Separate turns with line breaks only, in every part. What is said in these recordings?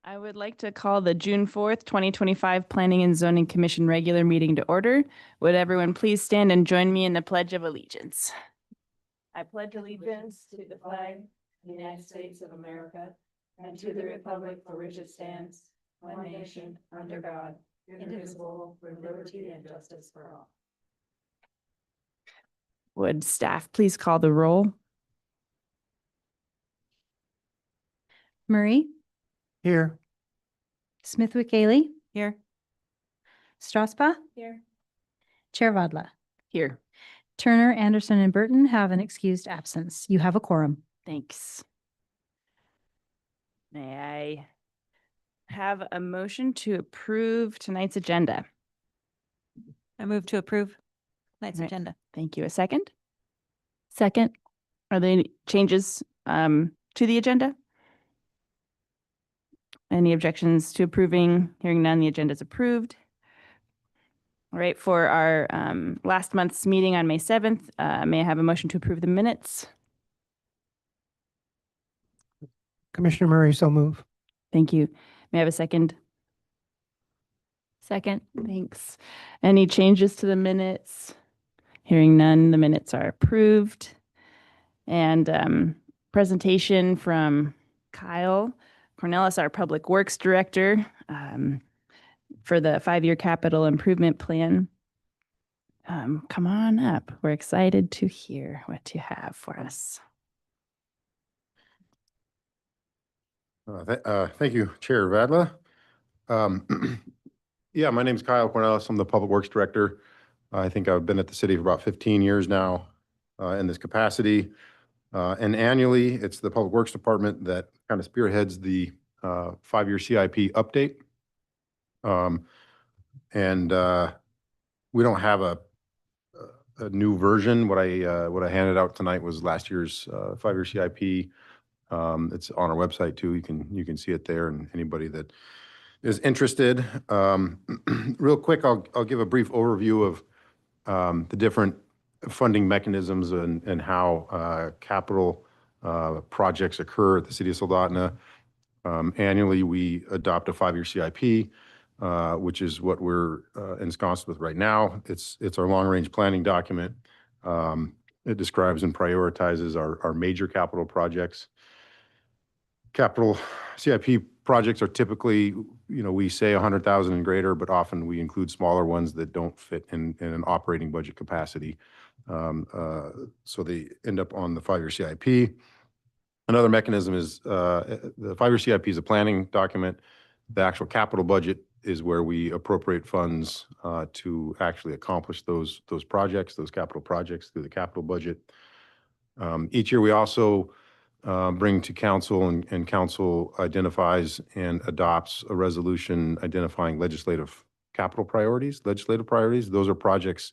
I would like to call the June 4th, 2025 Planning and Zoning Commission regular meeting to order. Would everyone please stand and join me in the Pledge of Allegiance? I pledge allegiance to the flag of the United States of America and to the republic for which it stands, one nation, under God, indivisible, with liberty and justice for all. Would staff please call the roll?
Murray,
Here.
Smithwick Haley,
Here.
Straspa,
Here.
Chair Vadla.
Here.
Turner, Anderson, and Burton have an excused absence. You have a quorum.
Thanks. May I have a motion to approve tonight's agenda?
I move to approve tonight's
Right.
agenda.
Thank you. A second?
Second.
Are there any changes to the agenda? Any objections to approving? Hearing none, the agenda is approved. All right, for our last month's meeting on May 7th, may I have a motion to approve the minutes?
Commissioner Murray, so move.
Thank you. May I have a second?
Second.
Thanks. Any changes to the minutes? Hearing none, the minutes are approved. And presentation from Kyle Cornelis, our Public Works Director, for the 5-year capital improvement plan. Come on up. We're excited to hear what you have for us.
Thank you, Chair Vadla. Yeah, my name's Kyle Cornelis. I'm the Public Works Director. I think I've been at the city for about 15 years now in this capacity. And annually, it's the Public Works Department that kind of spearheads the 5-year CIP update. We don't have a new version. What I handed out tonight was last year's 5-year CIP. It's on our website too. You can see it there, and anybody that is interested. Real quick, I'll give a brief overview of the different funding mechanisms and how capital projects occur at the city of Soldotna. Annually, we adopt a 5-year CIP, which is what we're ensconced with right now. It's our long-range planning document. It describes and prioritizes our major capital projects. Capital CIP projects are typically, we say 100,000 and greater, but often we include smaller ones that don't fit in an operating budget capacity. So they end up on the 5-year CIP. Another mechanism is the 5-year CIP is a planning document. The actual capital budget is where we appropriate funds to actually accomplish those projects, those capital projects through the capital budget. Each year we also bring to council, and council identifies and adopts a resolution identifying legislative priorities. Those are projects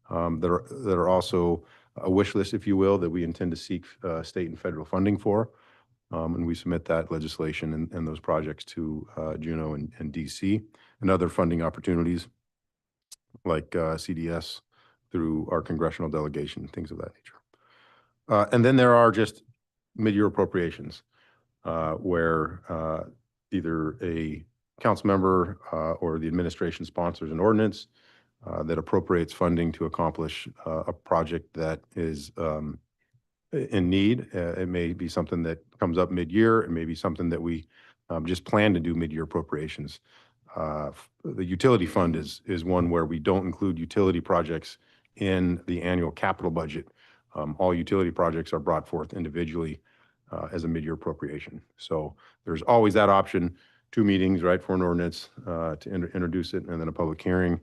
that are also a wish list, if you will, that we intend to seek state and federal funding for. And we submit that legislation and those projects to Juneau and DC, and other funding opportunities like CDS through our congressional delegation, things of that nature. And then there are just mid-year appropriations where either a council member or the administration sponsors an ordinance that appropriates funding to accomplish a project that is in need. It may be something that comes up mid-year. It may be something that we just plan to do mid-year appropriations. The utility fund is one where we don't include utility projects in the annual capital budget. All utility projects are brought forth individually as a mid-year appropriation. So there's always that option, 2 meetings, right, for an ordinance to introduce it, and then a public hearing.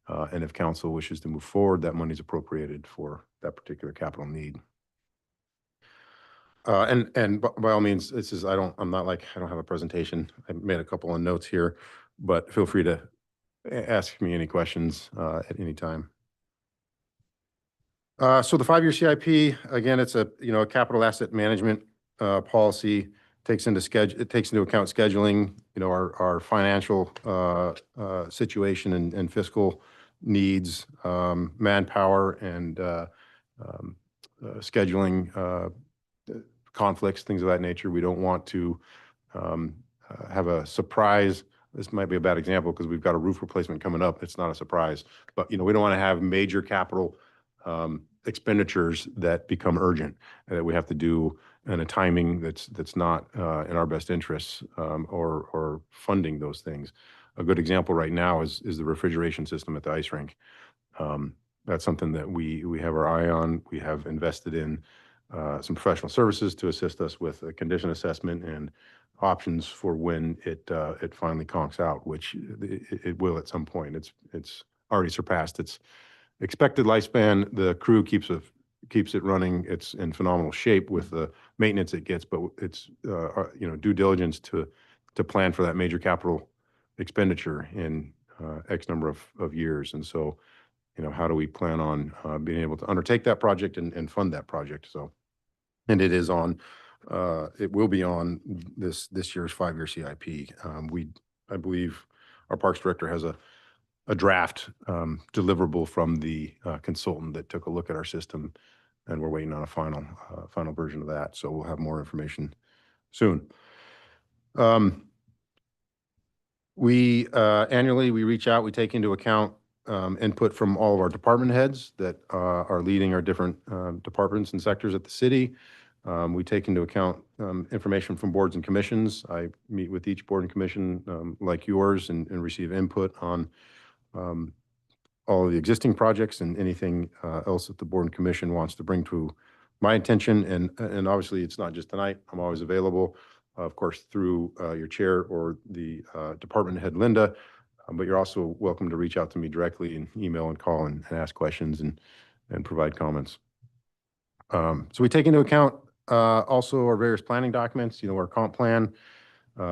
And if council wishes to move forward, that money is appropriated for that particular capital need. And by all means, I don't have a presentation. I made a couple of notes here, but feel free to ask me any questions at any time. So the 5-year CIP, again, it's a capital asset management policy. Takes into account scheduling, our financial situation and fiscal needs, manpower, and scheduling conflicts, things of that nature. We don't want to have a surprise. This might be a bad example because we've got a roof replacement coming up. It's not a surprise, but we don't want to have major capital expenditures that become urgent and that we have to do in a timing that's not in our best interests, or funding those things. A good example right now is the refrigeration system at the ice rink. That's something that we have our eye on. We have invested in some professional services to assist us with a condition assessment and options for when it finally conks out, which it will at some point. It's already surpassed its expected lifespan. The crew keeps it running. It's in phenomenal shape with the maintenance it gets, but it's due diligence to plan for that major capital expenditure in X number of years. And so, how do we plan on being able to undertake that project and fund that project? So, and it is on, it will be on this year's 5-year CIP. I believe our Parks Director has a draft deliverable from the consultant that took a look at our system, and we're waiting on a final version of that. So we'll have more information soon. We annually reach out, we take into account input from all of our department heads that are leading our different departments and sectors at the city. We take into account information from boards and commissions. I meet with each board and commission like yours and receive input on all of the existing projects and anything else that the board and commission wants to bring to my attention. And obviously, it's not just tonight. I'm always available, of course, through your chair or the department head, Linda. But you're also welcome to reach out to me directly and email and call and ask questions and provide comments. So we take into account also our various planning documents, our comp plan.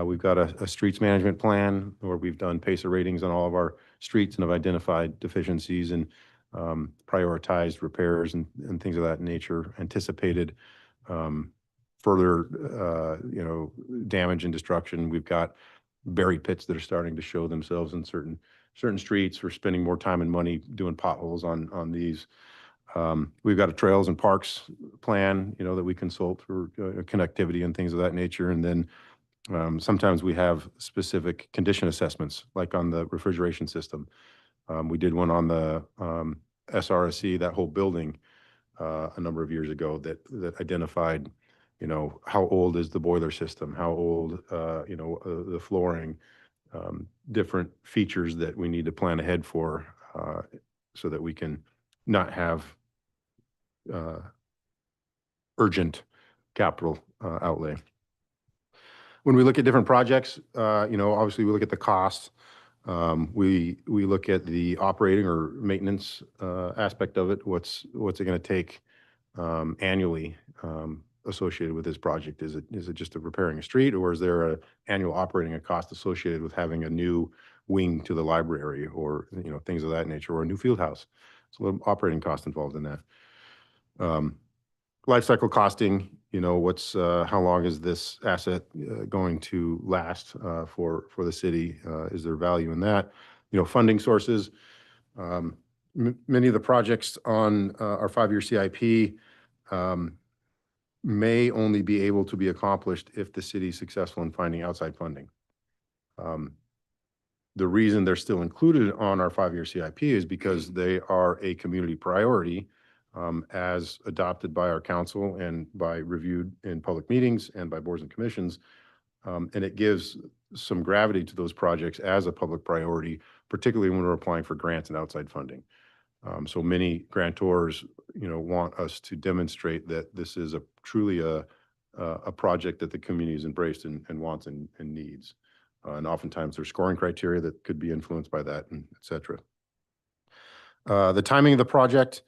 We've got a streets management plan where we've done PACER ratings on all of our streets and have identified deficiencies and prioritized repairs and things of that nature, anticipated further, damage and destruction. We've got buried pits that are starting to show themselves in certain streets. We're spending more time and money doing potholes on these. We've got a trails and parks plan, that we consult for connectivity and things of that nature. And then sometimes we have specific condition assessments, like on the refrigeration system. We did one on the SRSC, that whole building, a number of years ago that identified, how old is the boiler system, how old, the flooring, different features that we need to plan ahead for so that we can not have urgent capital outlay. When we look at different projects, obviously we look at the cost. We look at the operating or maintenance aspect of it. What's it going to take annually associated with this project? Is it just repairing a street, or is there an annual operating cost associated with having a new wing to the library, or things of that nature, or a new field house? So operating cost involved in that. Life cycle costing, how long is this asset going to last for the city? Is there value in that? Funding sources. Many of the projects on our 5-year CIP may only be able to be accomplished if the city is successful in finding outside funding. The reason they're still included on our 5-year CIP is because they are a community priority as adopted by our council and by reviewed in public meetings and by boards and commissions. And it gives some gravity to those projects as a public priority, particularly when we're applying for grants and outside funding. So many grantors, want us to demonstrate that this is truly a project that the community has embraced and wants and needs. And oftentimes there's scoring criteria that could be influenced by that, and et cetera. The timing of the project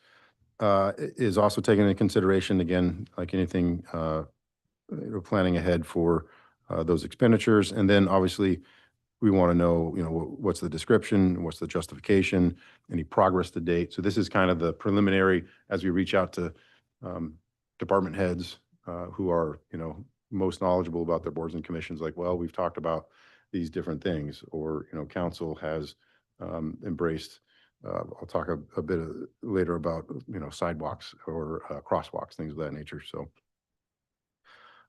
is also taken into consideration, again, like anything, planning ahead for those expenditures. And then obviously we want to know, what's the description, what's the justification, any progress to date. So this is kind of the preliminary as we reach out to department heads who are, most knowledgeable about their boards and commissions, like, well, we've talked about these different things, or, council has embraced. I'll talk a bit later about, sidewalks or crosswalks, things of that nature. So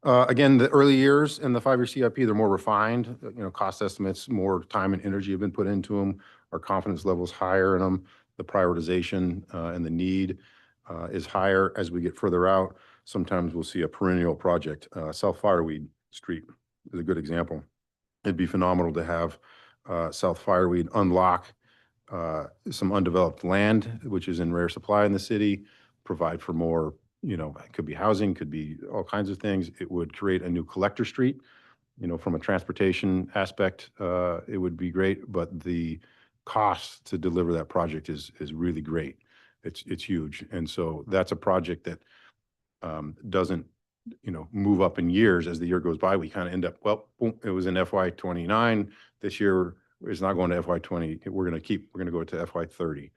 Again, the early years in the 5-year CIP, they're more refined, cost estimates, more time and energy have been put into them. Our confidence level is higher in them. The prioritization and the need is higher as we get further out. Sometimes we'll see a perennial project. South Fireweed Street is a good example. It'd be phenomenal to have South Fireweed unlock some undeveloped land, which is in rare supply in the city, provide for more, it could be housing, could be all kinds of things. It would create a new collector street, from a transportation aspect, it would be great, but the cost to deliver that project is really great. It's huge. And so that's a project that doesn't, move up in years. As the year goes by, we kind of end up, well, boom, it was in FY29. This year it's not going to FY20. We're going to go to FY30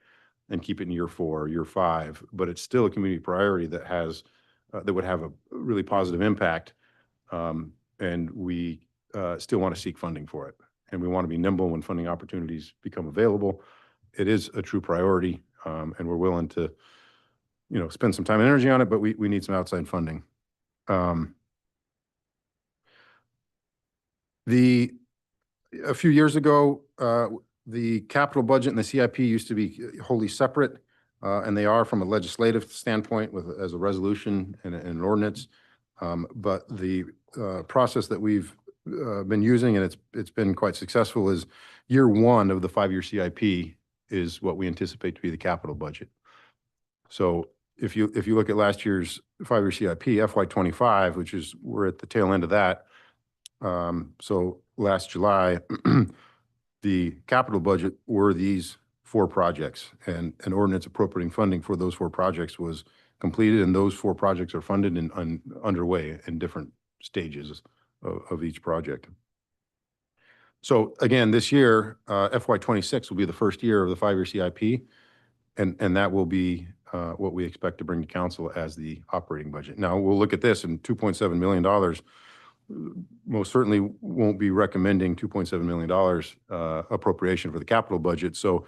and keep it in year 4, year 5, but it's still a community priority that has, that would have a really positive impact. And we still want to seek funding for it. And we want to be nimble when funding opportunities become available. It is a true priority, and we're willing to, spend some time and energy on it, but we need some outside funding. A few years ago, the capital budget and the CIP used to be wholly separate, and they are from a legislative standpoint as a resolution and an ordinance. But the process that we've been using, and it's been quite successful, is year 1 of the 5-year CIP is what we anticipate to be the capital budget. So if you look at last year's 5-year CIP, FY25, which is, we're at the tail end of that. So last July, the capital budget were these 4 projects, and an ordinance appropriating funding for those 4 projects was completed, and those 4 projects are funded and underway in different stages of each project. So again, this year, FY26 will be the first year of the 5-year CIP, and that will be what we expect to bring to council as the operating budget. Now, we'll look at this, and $2.7 million, most certainly won't be recommending $2.7 million appropriation for the capital budget. So,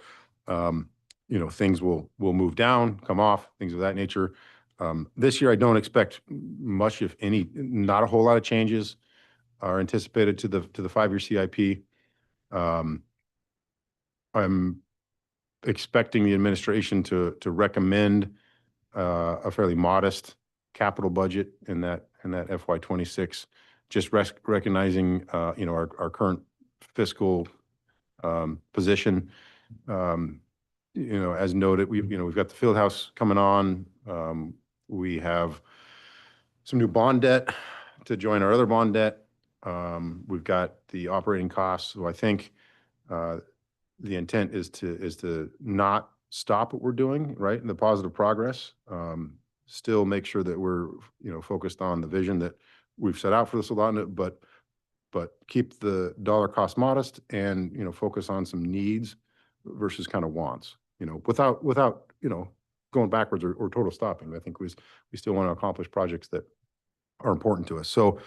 things will move down, come off, things of that nature. This year, I don't expect much, if any, not a whole lot of changes are anticipated to the 5-year CIP. I'm expecting the administration to recommend a fairly modest capital budget in that FY26, just recognizing our current fiscal position. As noted, we've got the field house coming on. We have some new bond debt to join our other bond debt. We've got the operating costs. So I think the intent is to not stop what we're doing, right, in the positive progress. Still make sure that we're focused on the vision that we've set out for this allotment, but keep the dollar cost modest and focus on some needs versus kind of wants. Without going backwards or total stopping. I think we still want to accomplish projects that are important to us. So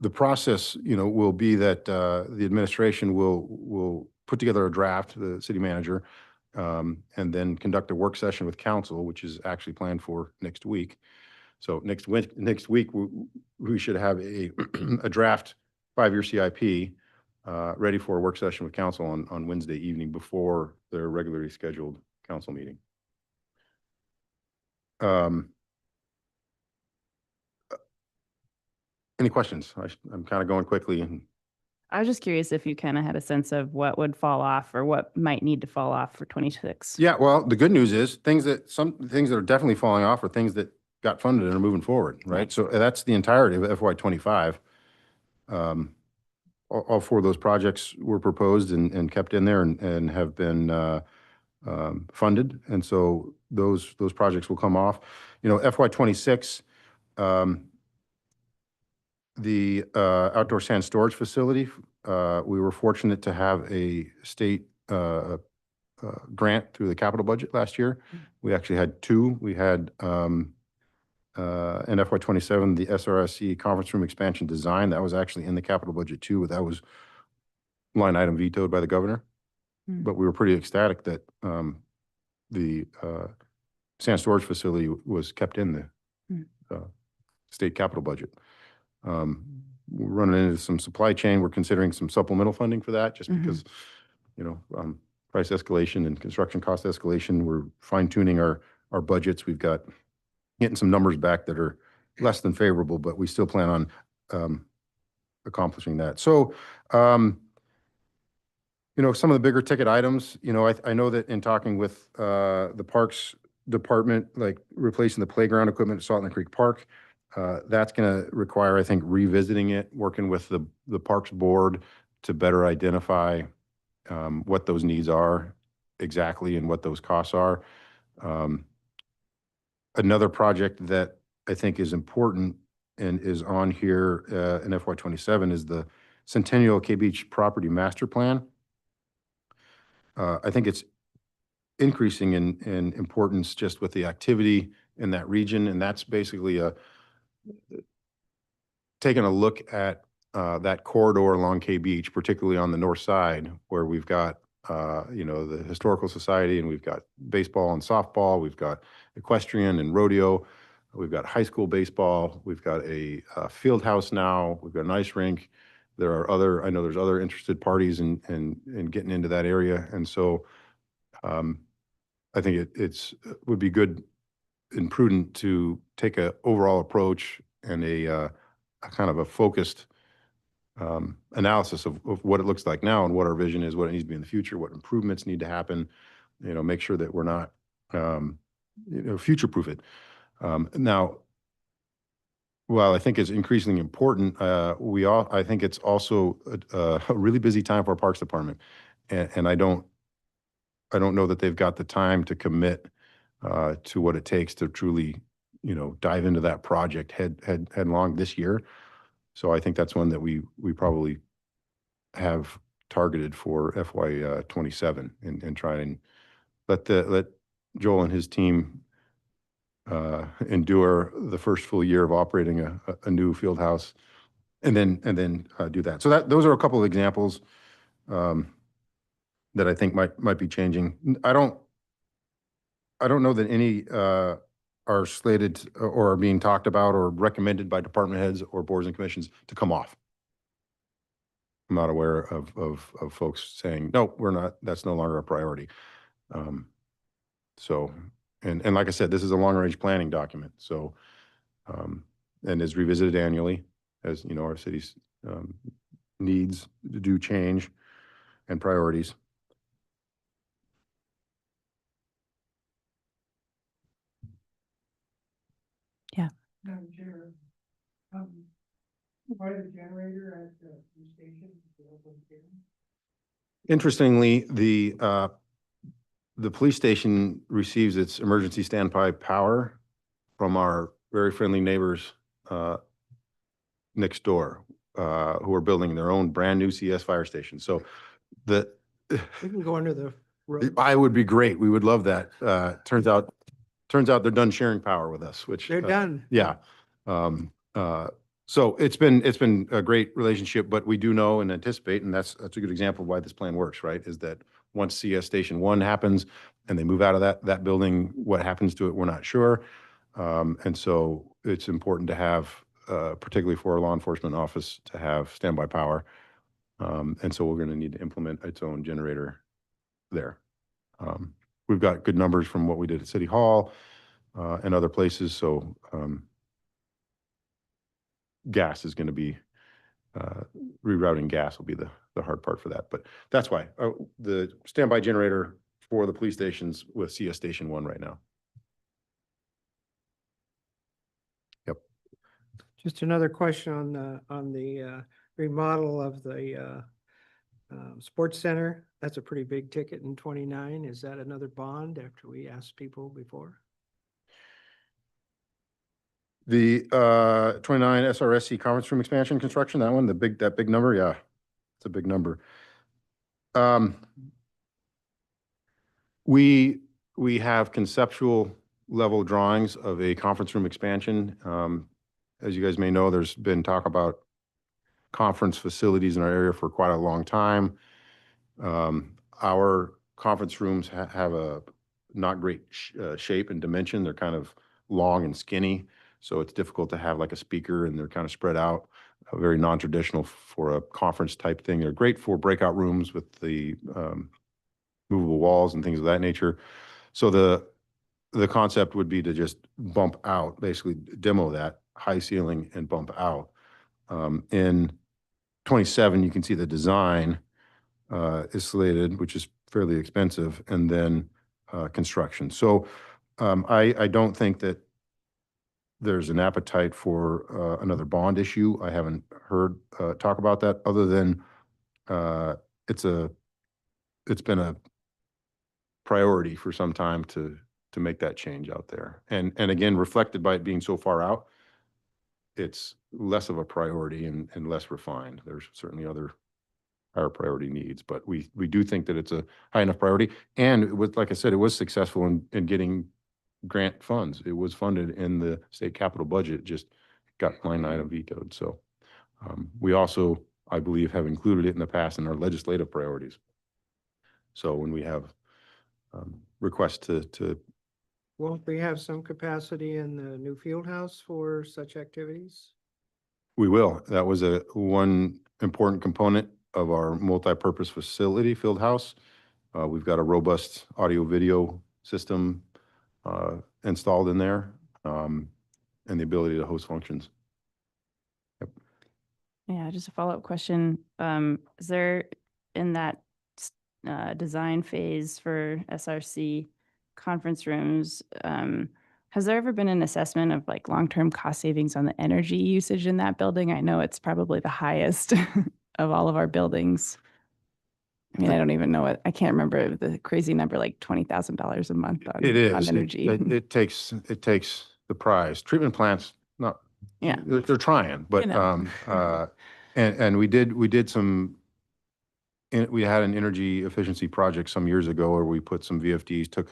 the process, will be that the administration will put together a draft, the city manager, and then conduct a work session with council, which is actually planned for next week. So next week, we should have a draft 5-year CIP ready for a work session with council on Wednesday evening before their regularly scheduled council meeting. Any questions? I'm kind of going quickly.
I was just curious if you kind of had a sense of what would fall off or what might need to fall off for 26.
Yeah, well, the good news is some things that are definitely falling off are things that got funded and are moving forward, right? So that's the entirety of FY25. All 4 of those projects were proposed and kept in there and have been funded. And so those projects will come off. FY26, the outdoor sand storage facility, we were fortunate to have a state grant through the capital budget last year. We actually had 2. We had in FY27, the SRSC conference room expansion design. That was actually in the capital budget too, but that was line item vetoed by the governor. But we were pretty ecstatic that the sand storage facility was kept in the state capital budget. We're running into some supply chain. We're considering some supplemental funding for that just
Mhm.
because, you know, price escalation and construction cost escalation. We're fine tuning our budgets. We've got getting some numbers back that are less than favorable, but we still plan on accomplishing that. So, you know, some of the bigger ticket items, you know, I know that in talking with the Parks Department, like replacing the playground equipment at Salt Lake Creek Park, that's going to require, I think, revisiting it, working with the Parks Board to better identify what those needs are exactly and what those costs are. Another project that I think is important and is on here in FY27 is the Centennial K Beach Property Master Plan. I think it's increasing in importance just with the activity in that region, and that's basically taking a look at that corridor along K Beach, particularly on the north side, where we've got you know, the Historical Society, and we've got baseball and softball, we've got equestrian and rodeo, we've got high school baseball, we've got a field house now, we've got an ice rink. There are other, I know there's other interested parties in getting into that area, and so I think it's would be good and prudent to take a overall approach and a kind of a focused analysis of what it looks like now and what our vision is, what it needs to be in the future, what improvements need to happen, you know, make sure that we're not, you know, future-proof it. Now, while I think it's increasingly important, I think it's also a really busy time for our Parks Department. And I don't know that they've got the time to commit to what it takes to truly, you know, dive into that project headlong this year. So I think that's one that we probably have targeted for FY27 and try and let Joel and his team endure the first full year of operating a new field house and then do that. So those are a couple of examples that I think might be changing. I don't know that any are slated or are being talked about or recommended by department heads or boards and commissions to come off. I'm not aware of folks saying, no, we're not, that's no longer a priority. So, and like I said, this is a long-range planning document. So, and is revisited annually as, you know, our city's needs do change and priorities.
Madam Chair, why the generator at the police station?
Interestingly, the police station receives its emergency standby power from our very friendly neighbors next door, who are building their own brand new CS fire station. So
We can go under the road.
I would be great. We would love that. Turns out they're done sharing power with us, which
They're done.
yeah. So it's been a great relationship, but we do know and anticipate, and that's a good example of why this plan works, right? Is that once CS Station 1 happens and they move out of that building, what happens to it, we're not sure. And so it's important to have, particularly for our law enforcement office, to have standby power. And so we're going to need to implement its own generator there. We've got good numbers from what we did at City Hall and other places. So gas is going to be, rerouting gas will be the hard part for that. But that's why the standby generator for the police stations with CS Station 1 right now. Yep.
Just another question on the remodel of the sports center. That's a pretty big ticket in 29. Is that another bond after we asked people before?
The 29 SRSC conference room expansion construction, that one, that big number, yeah, it's a big number. We have conceptual level drawings of a conference room expansion. As you guys may know, there's been talk about conference facilities in our area for quite a long time. Our conference rooms have a not great shape and dimension. They're kind of long and skinny. So it's difficult to have like a speaker and they're kind of spread out, very non-traditional for a conference type thing. They're great for breakout rooms with the movable walls and things of that nature. So the concept would be to just bump out, basically demo that high ceiling and bump out. In 27, you can see the design is slated, which is fairly expensive, and then construction. So I don't think that there's an appetite for another bond issue. I haven't heard talk about that, other than it's been a priority for some time to make that change out there. And again, reflected by it being so far out, it's less of a priority and less refined. There's certainly other higher priority needs, but we do think that it's a high enough priority. And it was, like I said, it was successful in getting grant funds. It was funded in the state capital budget, just got line item vetoed. So we also, I believe, have included it in the past in our legislative priorities. So when we have requests to
Won't we have some capacity in the new field house for such activities?
we will. That was one important component of our multi-purpose facility, field house. We've got a robust audio video system installed in there, and the ability to host functions.
Yeah, just a follow-up question. Is there in that design phase for SRC conference rooms, has there ever been an assessment of like long-term cost savings on the energy usage in that building? I know it's probably the highest of all of our buildings. I mean, I don't even know I can't remember the crazy number, like $20,000 a month on,
It is.
on energy.
It takes the prize. Treatment plants, not,
Yeah.
they're trying, but, and we did some, we had an energy efficiency project some years ago where we put some VFDs,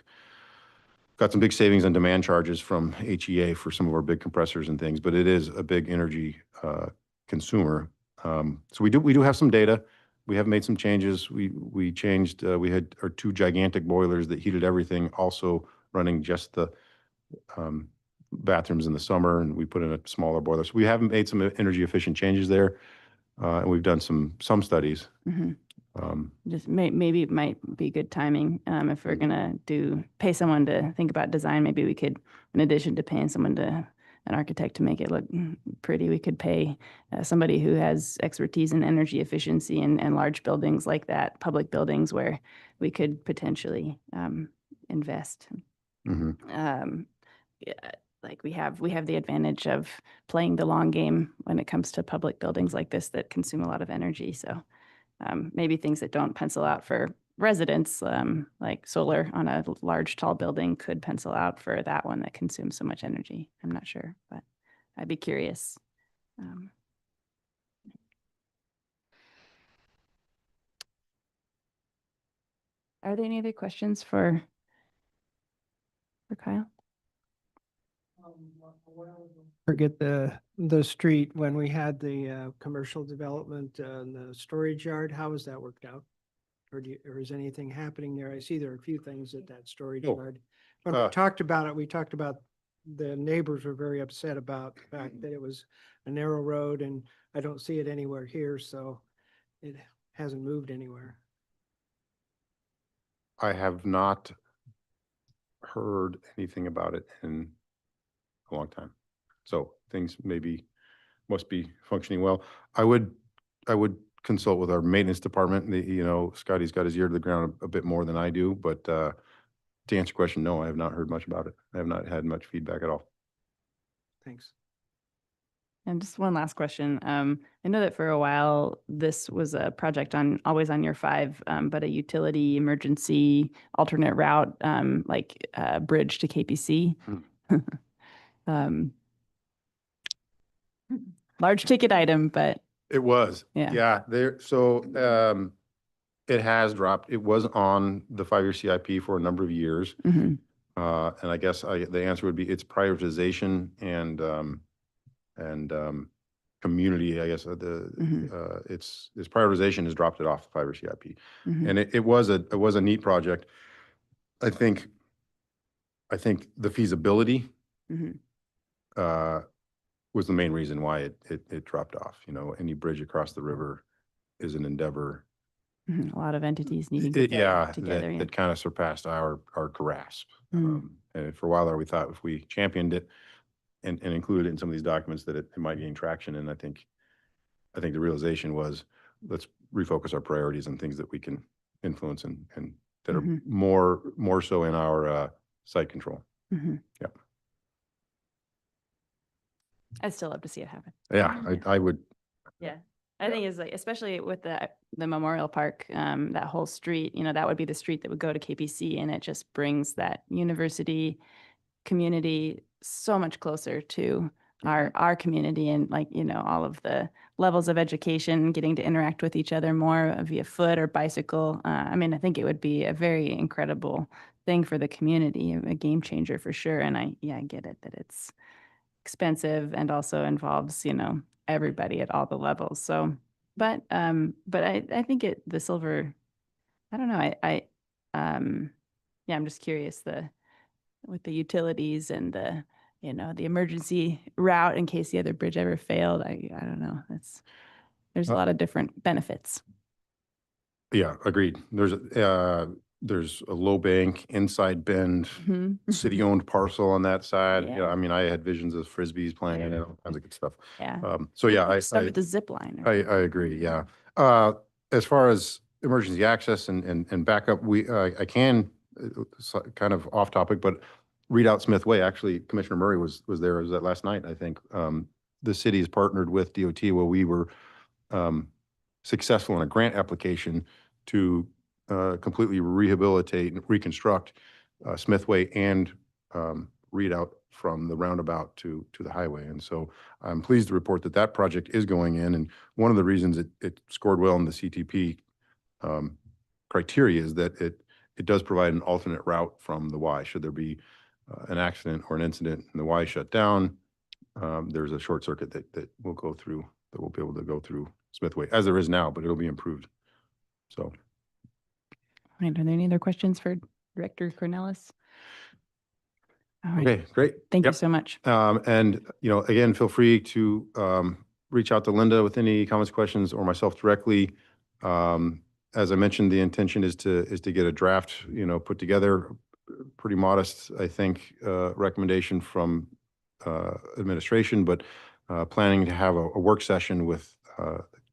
got some big savings on demand charges from HEA for some of our big compressors and things, but it is a big energy consumer. So we do have some data. We have made some changes. We changed, we had our 2 gigantic boilers that heated everything, also running just the bathrooms in the summer, and we put in a smaller boiler. So we have made some energy efficient changes there, and we've done some studies.
Mhm. Just maybe it might be good timing. If we're gonna pay someone to think about design, maybe we could, in addition to paying an architect to make it look pretty, we could pay somebody who has expertise in energy efficiency and large buildings like that, public buildings where we could potentially invest.
Mhm.
Yeah, like we have the advantage of playing the long game when it comes to public buildings like this that consume a lot of energy. So maybe things that don't pencil out for residents, like solar on a large, tall building could pencil out for that one that consumes so much energy. I'm not sure, but I'd be curious. Are there any other questions for Kyle?
Forget the street when we had the commercial development and the storage yard. How has that worked out? Or is anything happening there? I see there are a few things at that storage
Oh,
yard. When we talked about it, we talked about the neighbors were very upset about the fact that it was a narrow road, and I don't see it anywhere here, so it hasn't moved anywhere.
I have not heard anything about it in a long time. So things must be functioning well. I would consult with our maintenance department. Scotty's got his ear to the ground a bit more than I do, but to answer your question, no, I have not heard much about it. I have not had much feedback at all.
Thanks.
And just one last question. I know that for a while, this was a project always on your 5, but a utility emergency alternate route, like bridge to KPC. Large ticket item, but
It was.
Yeah.
Yeah. It has dropped. It was on the 5-year CIP for a number of years.
mhm,
And I guess the answer would be it's prioritization and community, I guess, its prioritization has dropped it off the 5-year CIP.
mhm.
And it was a neat project. I think the feasibility
Mhm.
was the main reason why it dropped off. You know, any bridge across the river is an endeavor.
Mhm, a lot of entities needing to
Yeah,
get together.
that kind of surpassed our grasp.
Mm.
And for a while there, we thought if we championed it and included it in some of these documents that it might gain traction. And I think the realization was, let's refocus our priorities on things that we can influence and that are
Mhm.
more so in our site control.
Mhm.
Yep.
I'd still love to see it happen.
Yeah, I would.
Yeah. I think it's like, especially with the Memorial Park, that whole street, you know, that would be the street that would go to KPC, and it just brings that university community so much closer to our community, and like, you know, all of the levels of education, getting to interact with each other more via foot or bicycle. I mean, I think it would be a very incredible thing for the community, a game changer for sure. And I get it that it's expensive and also involves, you know, everybody at all the levels. So, but I think the silver, I don't know. Yeah, I'm just curious with the utilities and the, you know, the emergency route in case the other bridge ever failed. I don't know. There's a lot of different benefits.
Yeah, agreed. There's a low bank, inside bend,
Mhm.
city-owned parcel on that side.
Yeah.
Yeah, I mean, I had visions of Frisbees playing in it, all kinds of good stuff.
Yeah.
So yeah,
Stuff with the zip line.
I agree, yeah. As far as emergency access and backup, I can, kind of off topic, but read out Smith Way, actually, Commissioner Murray was there, was that last night, I think. The city has partnered with DOT where we were successful in a grant application to completely rehabilitate and reconstruct Smith Way and readout from the roundabout to the highway. And so I'm pleased to report that that project is going in. And one of the reasons it scored well in the CTP criteria is that it does provide an alternate route from the Y. Should there be an accident or an incident and the Y shut down, there's a short circuit that will go through, that will be able to go through Smith Way, as there is now, but it'll be improved. So.
Right. Are there any other questions for Director Cornelis? All right.
Okay, great.
Thank you
Yep.
so much.
And, you know, again, feel free to reach out to Linda with any comments, questions, or myself directly. As I mentioned, the intention is to get a draft, you know, put together, pretty modest, I think, recommendation from administration, but planning to have a work session with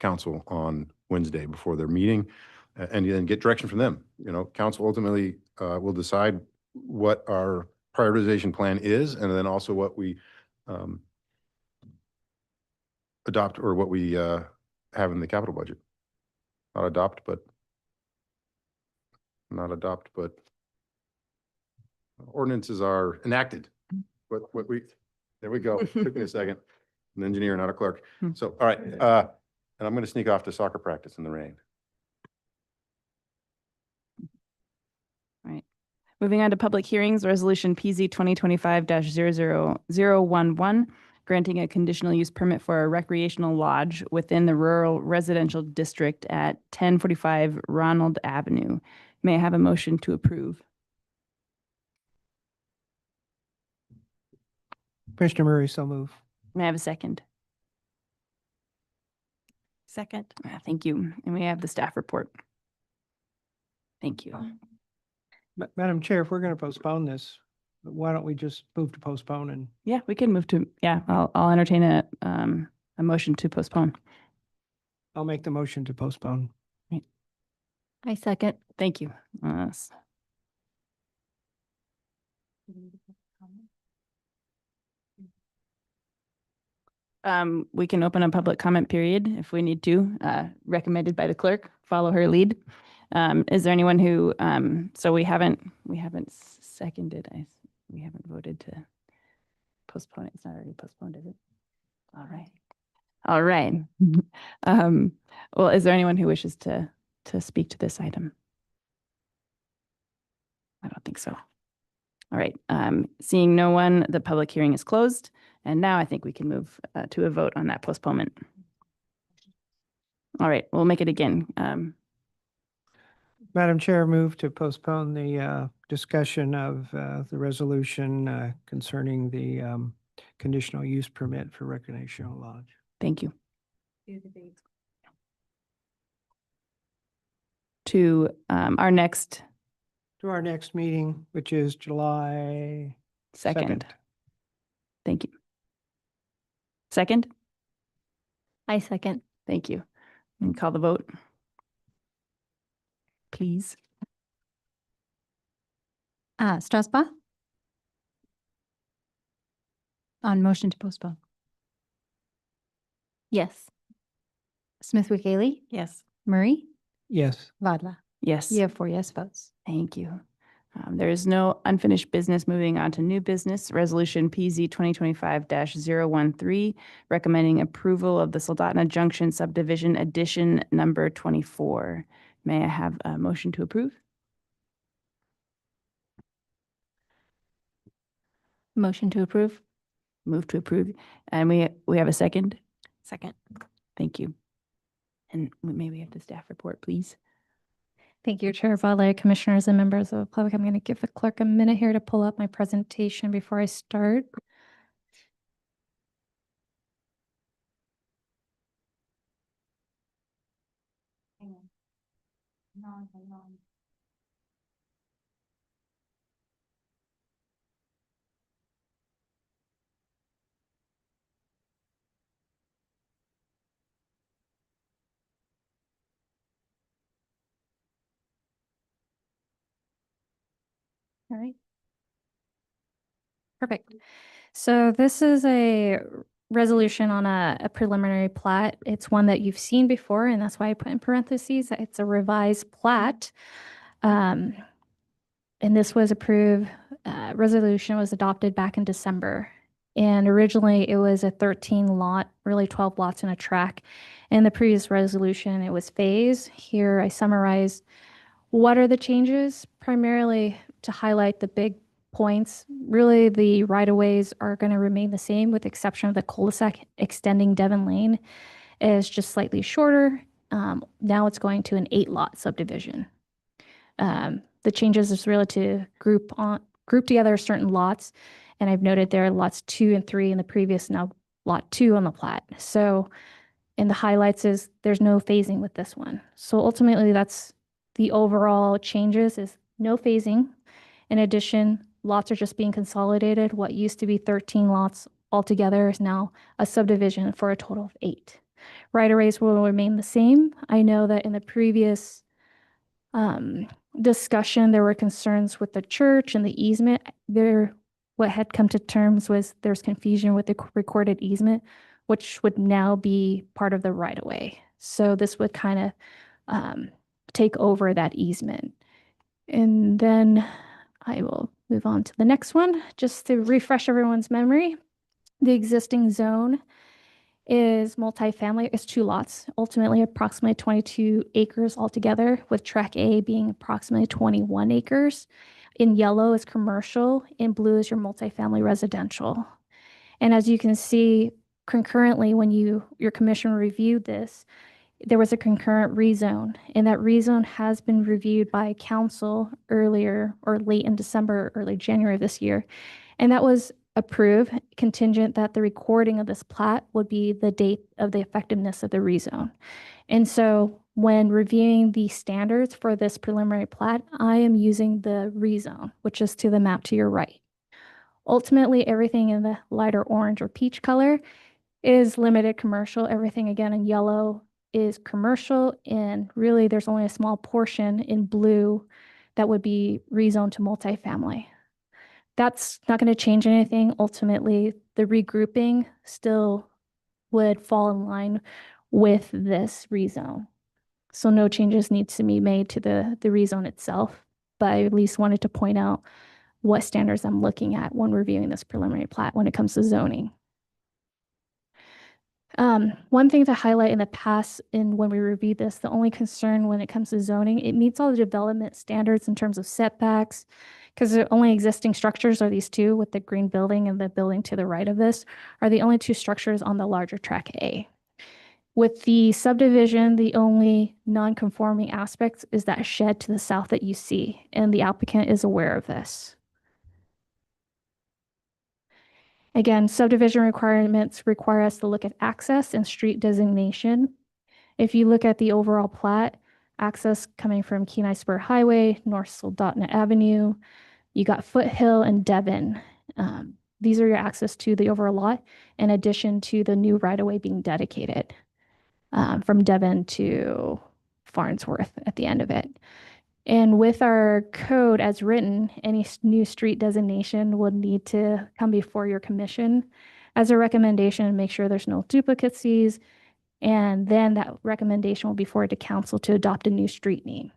council on Wednesday before their meeting, and then get direction from them. You know, council ultimately will decide what our prioritization plan is, and then also what we adopt, or what we have in the capital budget. Not adopt, but ordinances are enacted. What we, there we go. Took me a second. An engineer, not a clerk.
Hmm.
So, all right, and I'm going to sneak off to soccer practice in the rain.
All right. Moving on to public hearings, Resolution PZ 2025-00011, granting a conditional use permit for a recreational lodge within the rural residential district at 1045 Ronald Avenue. May I have a motion to approve?
Commissioner Murray, so move.
May I have a second?
Second.
Thank you. And we have the staff report. Thank you.
Madam Chair, if we're going to postpone this, why don't we just move to postpone? And
Yeah, we can move to, yeah, I'll entertain a motion to postpone.
I'll make the motion to postpone.
I second.
Thank you. We can open a public comment period if we need to, recommended by the clerk, follow her lead. Is there anyone who, so we haven't seconded, we haven't voted to postpone it. It's not already postponed, is it? All right. All right. Well, is there anyone who wishes to speak to this item? I don't think so. All right. Seeing no one, the public hearing is closed. And now I think we can move to a vote on that postponement. All right, we'll make it again.
Madam Chair, move to postpone the discussion of the resolution concerning the conditional use permit for recreational lodge.
Thank you. To our next
To our next meeting, which is July
second.
2nd.
Thank you. Second?
I second.
Thank you. And call the vote. Please.
Strasbaugh? On motion to postpone. Yes. Smith Wiggily,
Yes.
Murray,
Yes.
Vadla.
Yes.
You have 4 yes votes.
Thank you. There is no unfinished business. Moving on to new business, Resolution PZ 2025-013, recommending approval of the Soldotna Junction Subdivision Addition Number 24. May I have a motion to approve?
Motion to approve.
Move to approve. And we have a second?
Second.
Thank you. And may we have the staff report, please?
Thank you, Chair Vadla, Commissioners, and members of the public. I'm going to give the clerk a minute here to pull up my presentation before I start. All right. Perfect. So this is a resolution on a preliminary plat. It's one that you've seen before, and that's why I put in parentheses that it's a revised plat. And this was approved, resolution was adopted back in December. And originally it was a 13 lot, really 12 lots in a tract. In the previous resolution, it was phase. Here I summarized what are the changes, primarily to highlight the big points. Really, the right-of-ways are going to remain the same with the exception of the cul-de-sac extending Devon Lane is just slightly shorter. Now it's going to an 8-lot subdivision. The changes is really to group together certain lots. And I've noted there are lots 2 and 3 in the previous, now lot 2 on the plat. So in the highlights is there's no phasing with this one. So ultimately that's the overall changes is no phasing. In addition, lots are just being consolidated. What used to be 13 lots altogether is now a subdivision for a total of 8. Right-of-ways will remain the same. I know that in the previous discussion, there were concerns with the church and the easement. What had come to terms was there's confusion with the recorded easement, which would now be part of the right-of-way. So this would kind of take over that easement. And then I will move on to the next one, just to refresh everyone's memory. The existing zone is multifamily. It's 2 lots, ultimately approximately 22 acres altogether, with tract A being approximately 21 acres. In yellow is commercial, in blue is your multifamily residential. And as you can see, concurrently, when your commission reviewed this, there was a concurrent rezone, and that rezone has been reviewed by council earlier or late in December, early January of this year. And that was approved contingent that the recording of this plat would be the date of the effectiveness of the rezone. And so when reviewing the standards for this preliminary plat, I am using the rezone, which is to the map to your right. Ultimately, everything in the lighter orange or peach color is limited commercial. Everything again in yellow is commercial, and really there's only a small portion in blue that would be rezoned to multifamily. That's not going to change anything. Ultimately, the regrouping still would fall in line with this rezone. So no changes need to be made to the rezone itself, but I at least wanted to point out what standards I'm looking at when reviewing this preliminary plat when it comes to zoning. One thing to highlight in the past, when we reviewed this, the only concern when it comes to zoning, it meets all the development standards in terms of setbacks, because the only existing structures are these 2 with the green building and the building to the right of this are the only 2 structures on the larger tract A. With the subdivision, the only non-conforming aspect is that shed to the south that you see, and the applicant is aware of this. Again, subdivision requirements require us to look at access and street designation. If you look at the overall plat, access coming from Kenai Spur Highway, North Soldotna Avenue, you got Foothill and Devon. These are your access to the overall lot, in addition to the new right-of-way being dedicated from Devon to Farnsworth at the end of it. And with our code as written, any new street designation will need to come before your commission as a recommendation, make sure there's no duplicacies. And then that recommendation will be forwarded to council to adopt a new street name.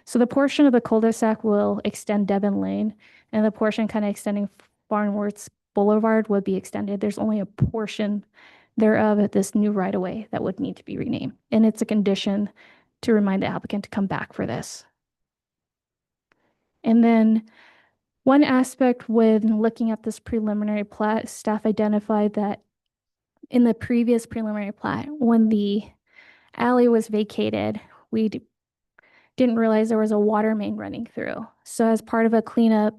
So the portion of the cul-de-sac will extend Devon Lane, and the portion kind of extending Farnsworth Boulevard would be extended. There's only a portion thereof at this new right-of-way that would need to be renamed. And it's a condition to remind the applicant to come back for this. And then one aspect when looking at this preliminary plat, staff identified that in the previous preliminary plat, when the alley was vacated, we didn't realize there was a water main running through. So as part of a cleanup,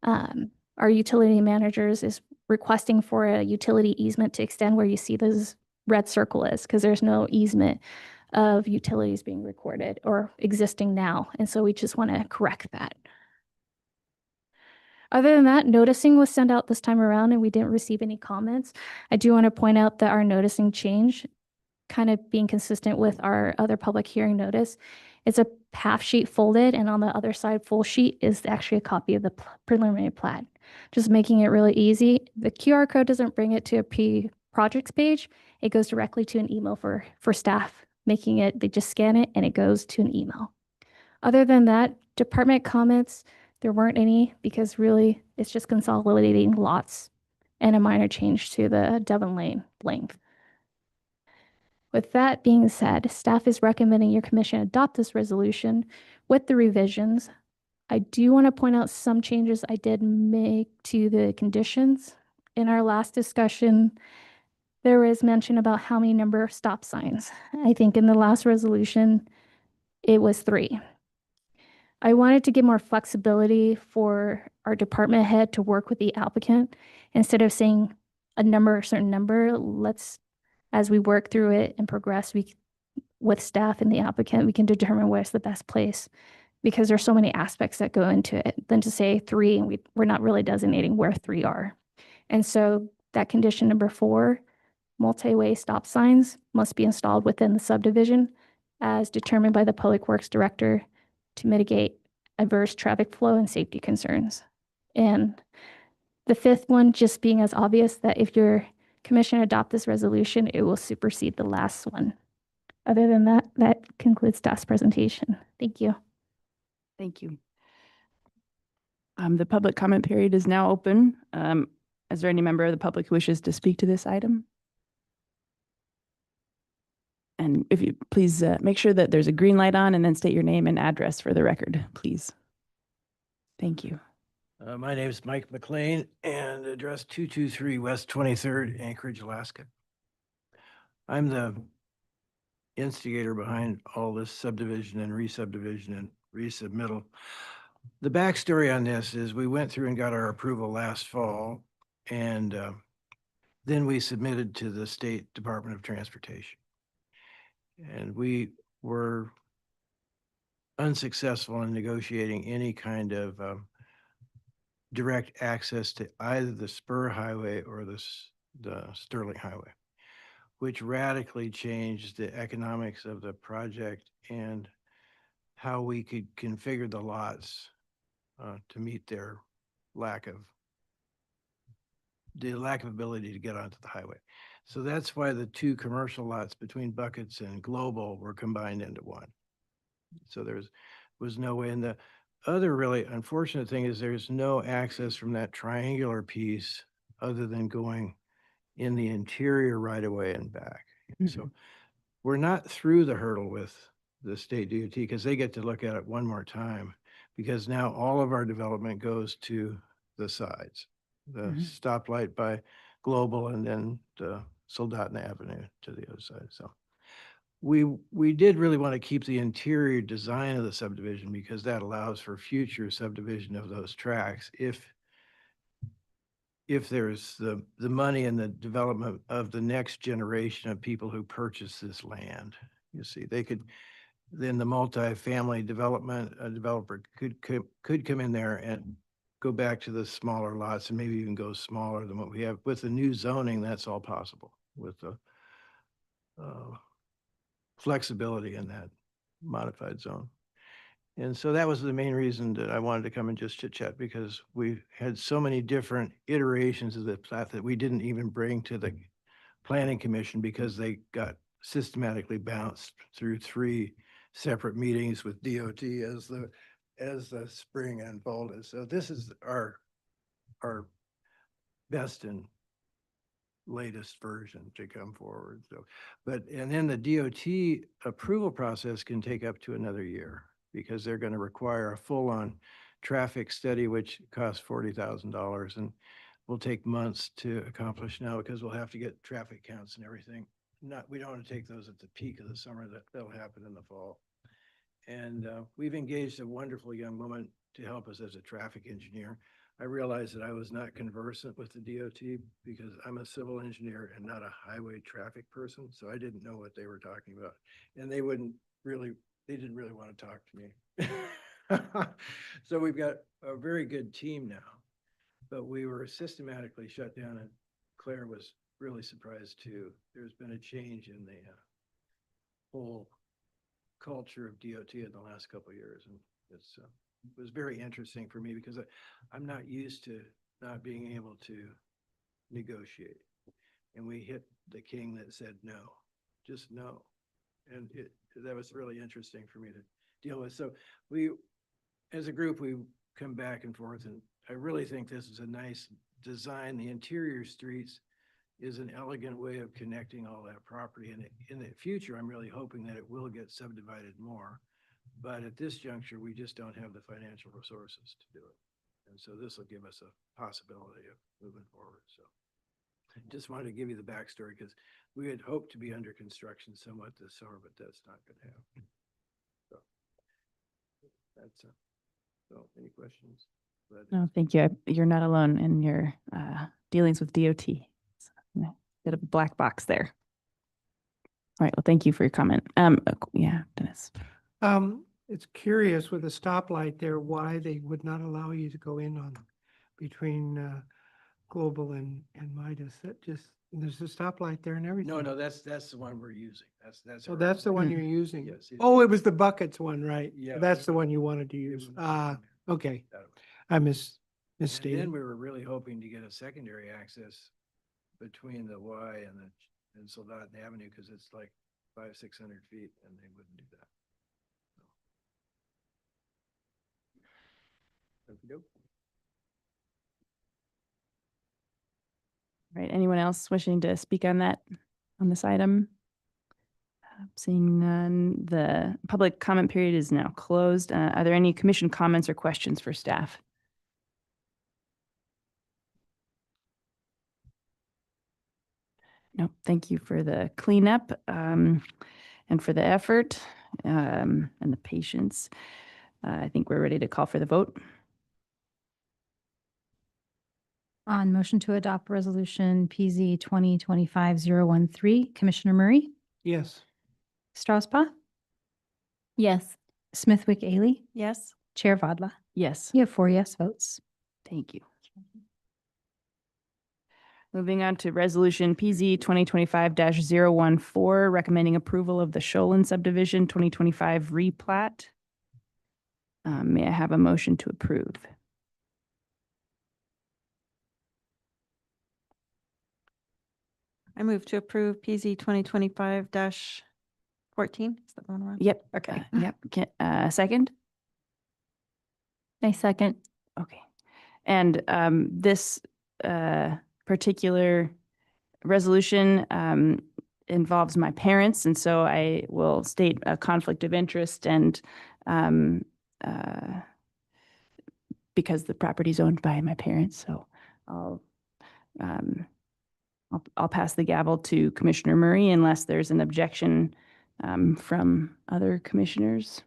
our utility managers is requesting for a utility easement to extend where you see this red circle is, because there's no easement of utilities being recorded or existing now. And so we just want to correct that. Other than that, noticing was sent out this time around and we didn't receive any comments. I do want to point out that our noticing change, kind of being consistent with our other public hearing notice, it's a half sheet folded, and on the other side, full sheet is actually a copy of the preliminary plat. Just making it really easy. The QR code doesn't bring it to a pre-projects page. It goes directly to an email for staff, making it, they just scan it and it goes to an email. Other than that, department comments, there weren't any, because really it's just consolidating lots and a minor change to the Devon Lane length. With that being said, staff is recommending your commission adopt this resolution with the revisions. I do want to point out some changes I did make to the conditions. In our last discussion, there was mention about how many number of stop signs. I think in the last resolution, it was 3. I wanted to give more flexibility for our department head to work with the applicant. Instead of saying a number, a certain number, let's, as we work through it and progress, with staff and the applicant, we can determine where's the best place, because there's so many aspects that go into it than to say 3 and we're not really designating where 3 are. And so that condition number 4, multi-way stop signs must be installed within the subdivision as determined by the Public Works Director to mitigate adverse traffic flow and safety concerns. And the 5th one just being as obvious that if your commission adopt this resolution, it will supersede the last one. Other than that, that concludes staff's presentation. Thank you.
Thank you. The public comment period is now open. Is there any member of the public who wishes to speak to this item? And if you please make sure that there's a green light on and then state your name and address for the record, please. Thank you.
My name is Mike McLean and address 223 West 23rd, Anchorage, Alaska. I'm the instigator behind all this subdivision and re-subdivision and resubmittal. The backstory on this is we went through and got our approval last fall, and then we submitted to the State Department of Transportation. And we were unsuccessful in negotiating any kind of direct access to either the Spur Highway or the Sterling Highway, which radically changed the economics of the project and how we could configure the lots to meet their lack of ability to get onto the highway. So that's why the 2 commercial lots between Buckets and Global were combined into one. So there was no way. And the other really unfortunate thing is there's no access from that triangular piece other than going in the interior right away and back. So we're not through the hurdle with the state DOT because they get to look at it one more time, because now all of our development goes to the sides, the stoplight by Global and then the Soldotna Avenue to the other side. So we did really want to keep the interior design of the subdivision because that allows for future subdivision of those tracks if if there's the money and the development of the next generation of people who purchase this land. You see, they could, then the multifamily development, developer could come in there and go back to the smaller lots and maybe even go smaller than what we have. With the new zoning, that's all possible with the flexibility in that modified zone. And so that was the main reason that I wanted to come and just chit chat, because we had so many different iterations of the plat that we didn't even bring to the planning commission because they got systematically bounced through 3 separate meetings with DOT as the spring unfolded. So this is our best and latest version to come forward. So, and then the DOT approval process can take up to another year because they're going to require a full-on traffic study, which costs $40,000 and will take months to accomplish now because we'll have to get traffic counts and everything. We don't want to take those at the peak of the summer. That'll happen in the fall. And we've engaged a wonderful young woman to help us as a traffic engineer. I realized that I was not conversant with the DOT because I'm a civil engineer and not a highway traffic person. So I didn't know what they were talking about. And they didn't really want to talk to me. So we've got a very good team now, but we were systematically shut down, and Claire was really surprised too. There's been a change in the whole culture of DOT in the last couple of years. And it was very interesting for me because I'm not used to not being able to negotiate. And we hit the king that said no, just no. And that was really interesting for me to deal with. So we, as a group, we come back and forth, and I really think this is a nice design. The interior streets is an elegant way of connecting all that property. And in the future, I'm really hoping that it will get subdivided more. But at this juncture, we just don't have the financial resources to do it. And so this will give us a possibility of moving forward. So I just wanted to give you the backstory because we had hoped to be under construction somewhat this summer, but that's not going to happen. So that's so any questions?
No, thank you. You're not alone in your dealings with DOT. It's a bit of a black box there. All right. Well, thank you for your comment. Yeah, Dennis.
It's curious with a stoplight there, why they would not allow you to go in on between Global and Midas. That just, there's a stoplight there and everything.
No, that's the one we're using. That's.
So that's the one you're using?
Yes.
Oh, it was the buckets one, right?
Yeah.
That's the one you wanted to
It
use.
was-
Okay.
that one.
I
And
misstated.
then we were really hoping to get a secondary access between the Y and Soldaten Avenue, because it's like 500-600 feet, and they wouldn't do that. Okey-doke.
Right. Anyone else wishing to speak on this item? Seeing none, the public comment period is now closed. Are there any commission comments or questions for staff? No, thank you for the cleanup and for the effort and the patience. I think we're ready to call for the vote.
On motion to adopt resolution PZ 2025-013, Commissioner Murray,
Yes.
Strausbaugh,
Yes.
Smithwick Ailey,
Yes.
Chair Vadla.
Yes,
You have 4 yes votes.
thank you. Moving on to resolution PZ 2025-014, recommending approval of the Sholin subdivision 2025 replat. May I have a motion to approve?
I move to approve PZ 2025-14. Is that the one we're on?
Yep.
Okay.
Yep. Second?
I second.
Okay. And this particular resolution involves my parents, and so I will state a conflict of interest and because the property is owned by my parents, so I'll pass the gavel to Commissioner Murray unless there's an objection from other commissioners.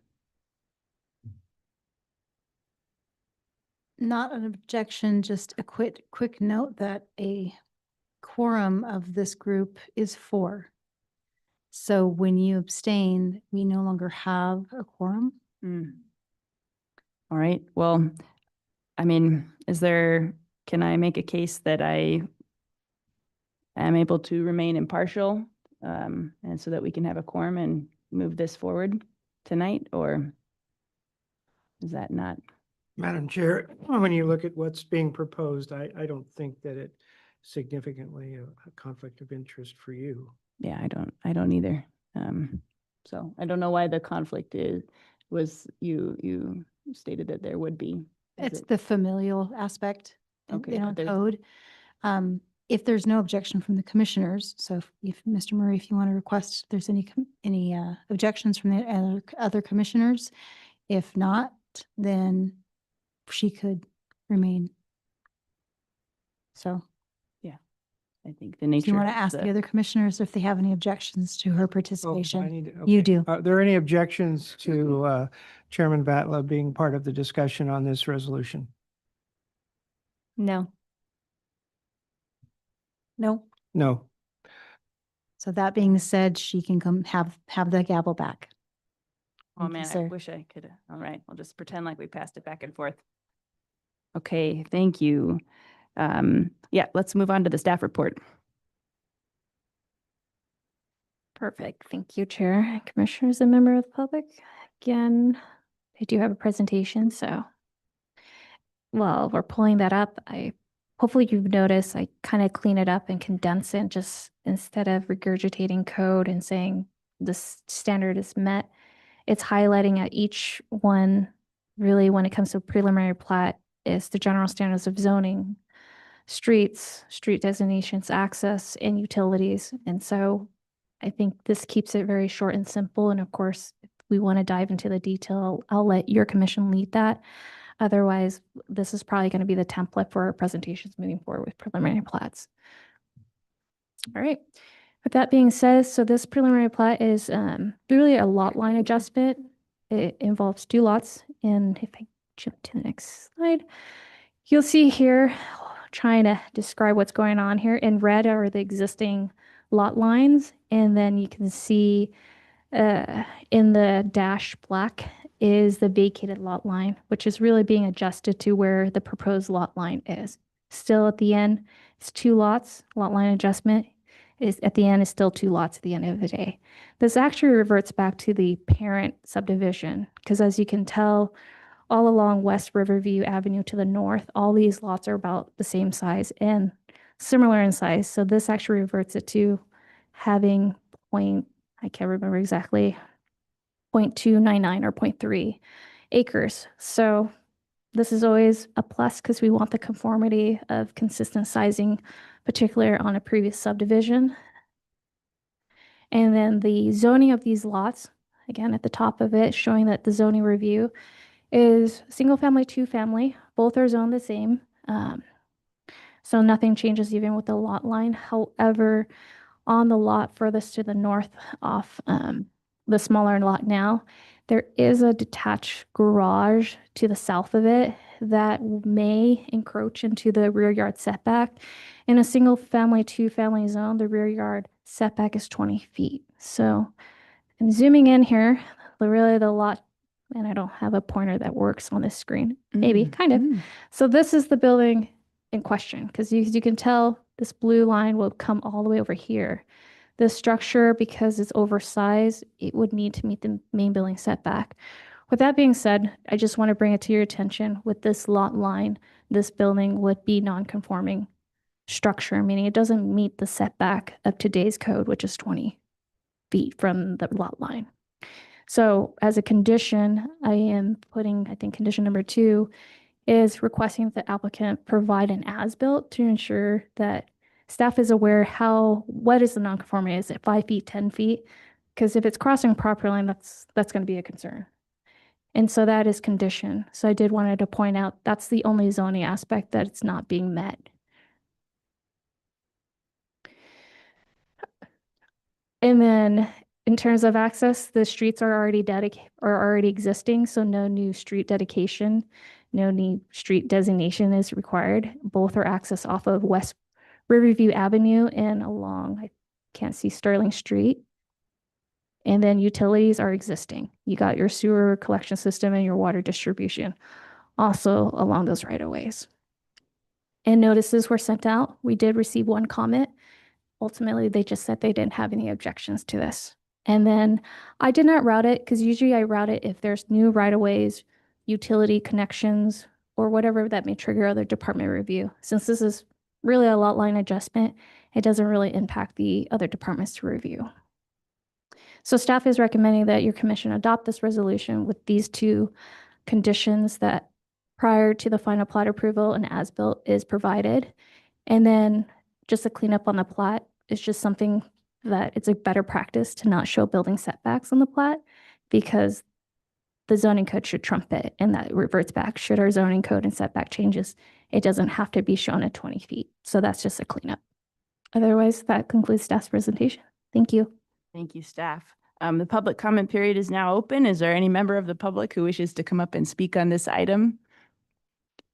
Not an objection, just a quick note that a quorum of this group is 4. So when you abstain, we no longer have a quorum.
Mm. All right, well, I mean, can I make a case that I am able to remain impartial? And so that we can have a quorum and move this forward tonight, or is that not?
Madam Chair, when you look at what's being proposed, I don't think that it significantly a conflict of interest for you.
Yeah, I don't either. So I don't know why the conflict was, you stated that there would be. Is
It's
it-
the familial aspect
Okay,
in
but
our
there's-
code. If there's no objection from the commissioners, so if Mr. Murray, if you want to request, if there's any objections from the other commissioners, if not, then she could remain. So
I think the
do
nature.
you want to
of
ask the other commissioners if they have any objections to her
Oh, I
participation?
need to-
You
okay.
do.
Are there any objections to Chairman Vatla being part of the discussion on this resolution?
No.
No.
No.
So that being said, she can come have the gavel back.
Oh,
Thank you,
man, I
sir.
wish I could. All right, we'll just pretend like we passed it back and forth. Okay, thank you. Yeah, let's move on to the staff report.
Perfect. Thank you, Chair. Commissioners and member of the public. Again, I do have a presentation, so while we're pulling that up, hopefully you've noticed I kind of clean it up and condense it, just instead of regurgitating code and saying this standard is met, it's highlighting at each one, really when it comes to preliminary plat, is the general standards of zoning, streets, street designations, access, and utilities. And so I think this keeps it very short and simple. And of course, if we want to dive into the detail, I'll let your commission lead that. Otherwise, this is probably going to be the template for our presentations moving forward with preliminary plats. All right. With that being said, so this preliminary plat is really a lot line adjustment. It involves 2 lots. And if I jump to the next slide, you'll see here, trying to describe what's going on here. In red are the existing lot lines. And then you can see in the dash black is the vacated lot line, which is really being adjusted to where the proposed lot line is. Still at the end, it's 2 lots. Lot line adjustment is at the end is still 2 lots at the end of the day. This actually reverts back to the parent subdivision because as you can tell, all along West Riverview Avenue to the north, all these lots are about the same size and similar in size. So this actually reverts it to having I can't remember exactly, 0.299 or 0.3 acres. So this is always a plus because we want the conformity of consistent sizing, particularly on a previous subdivision. And then the zoning of these lots, again, at the top of it, showing that the zoning review is single family, 2 family, both are zoned the same. So nothing changes even with the lot line. However, on the lot furthest to the north off the smaller lot now, there is a detached garage to the south of it that may encroach into the rear yard setback. In a single family, 2 family zone, the rear yard setback is 20 feet. So I'm zooming in here, really the lot, and I don't have a pointer that works on this screen. Maybe, kind of. So this is the building in question, because you can tell this blue line will come all the way over here. The structure, because it's oversized, it would need to meet the main building setback. With that being said, I just want to bring it to your attention with this lot line, this building would be non-conforming structure, meaning it doesn't meet the setback of today's code, which is 20 feet from the lot line. So as a condition, I am putting, I think condition number 2 is requesting that the applicant provide an as-built to ensure that staff is aware what is the non-conformity? Is it 5 feet, 10 feet? Because if it's crossing property line, that's going to be a concern. And so that is condition. So I did wanted to point out that's the only zoning aspect that it's not being met. And then in terms of access, the streets are already existing, so no new street dedication No need street designation is required. Both are accessed off of West Riverview Avenue and along, I can't see Sterling Street. And then utilities are existing. You got your sewer collection system and your water distribution also along those right of ways. And notices were sent out. We did receive one comment. Ultimately, they just said they didn't have any objections to this. And then I did not route it because usually I route it if there's new right of ways, utility connections, or whatever that may trigger other department review. Since this is really a lot line adjustment, it doesn't really impact the other departments to review. So staff is recommending that your commission adopt this resolution with these two conditions: that prior to the final plat approval, an as-built is provided. And then just a cleanup on the plat is just something that it's a better practice to not show building setbacks on the plat, because the zoning code should trump it, and that reverts back. Should our zoning code and setback changes, it doesn't have to be shown at 20 feet. So that's just a cleanup. Otherwise, that concludes staff's presentation. Thank you.
Thank you, staff. The public comment period is now open. Is there any member of the public who wishes to come up and speak on this item?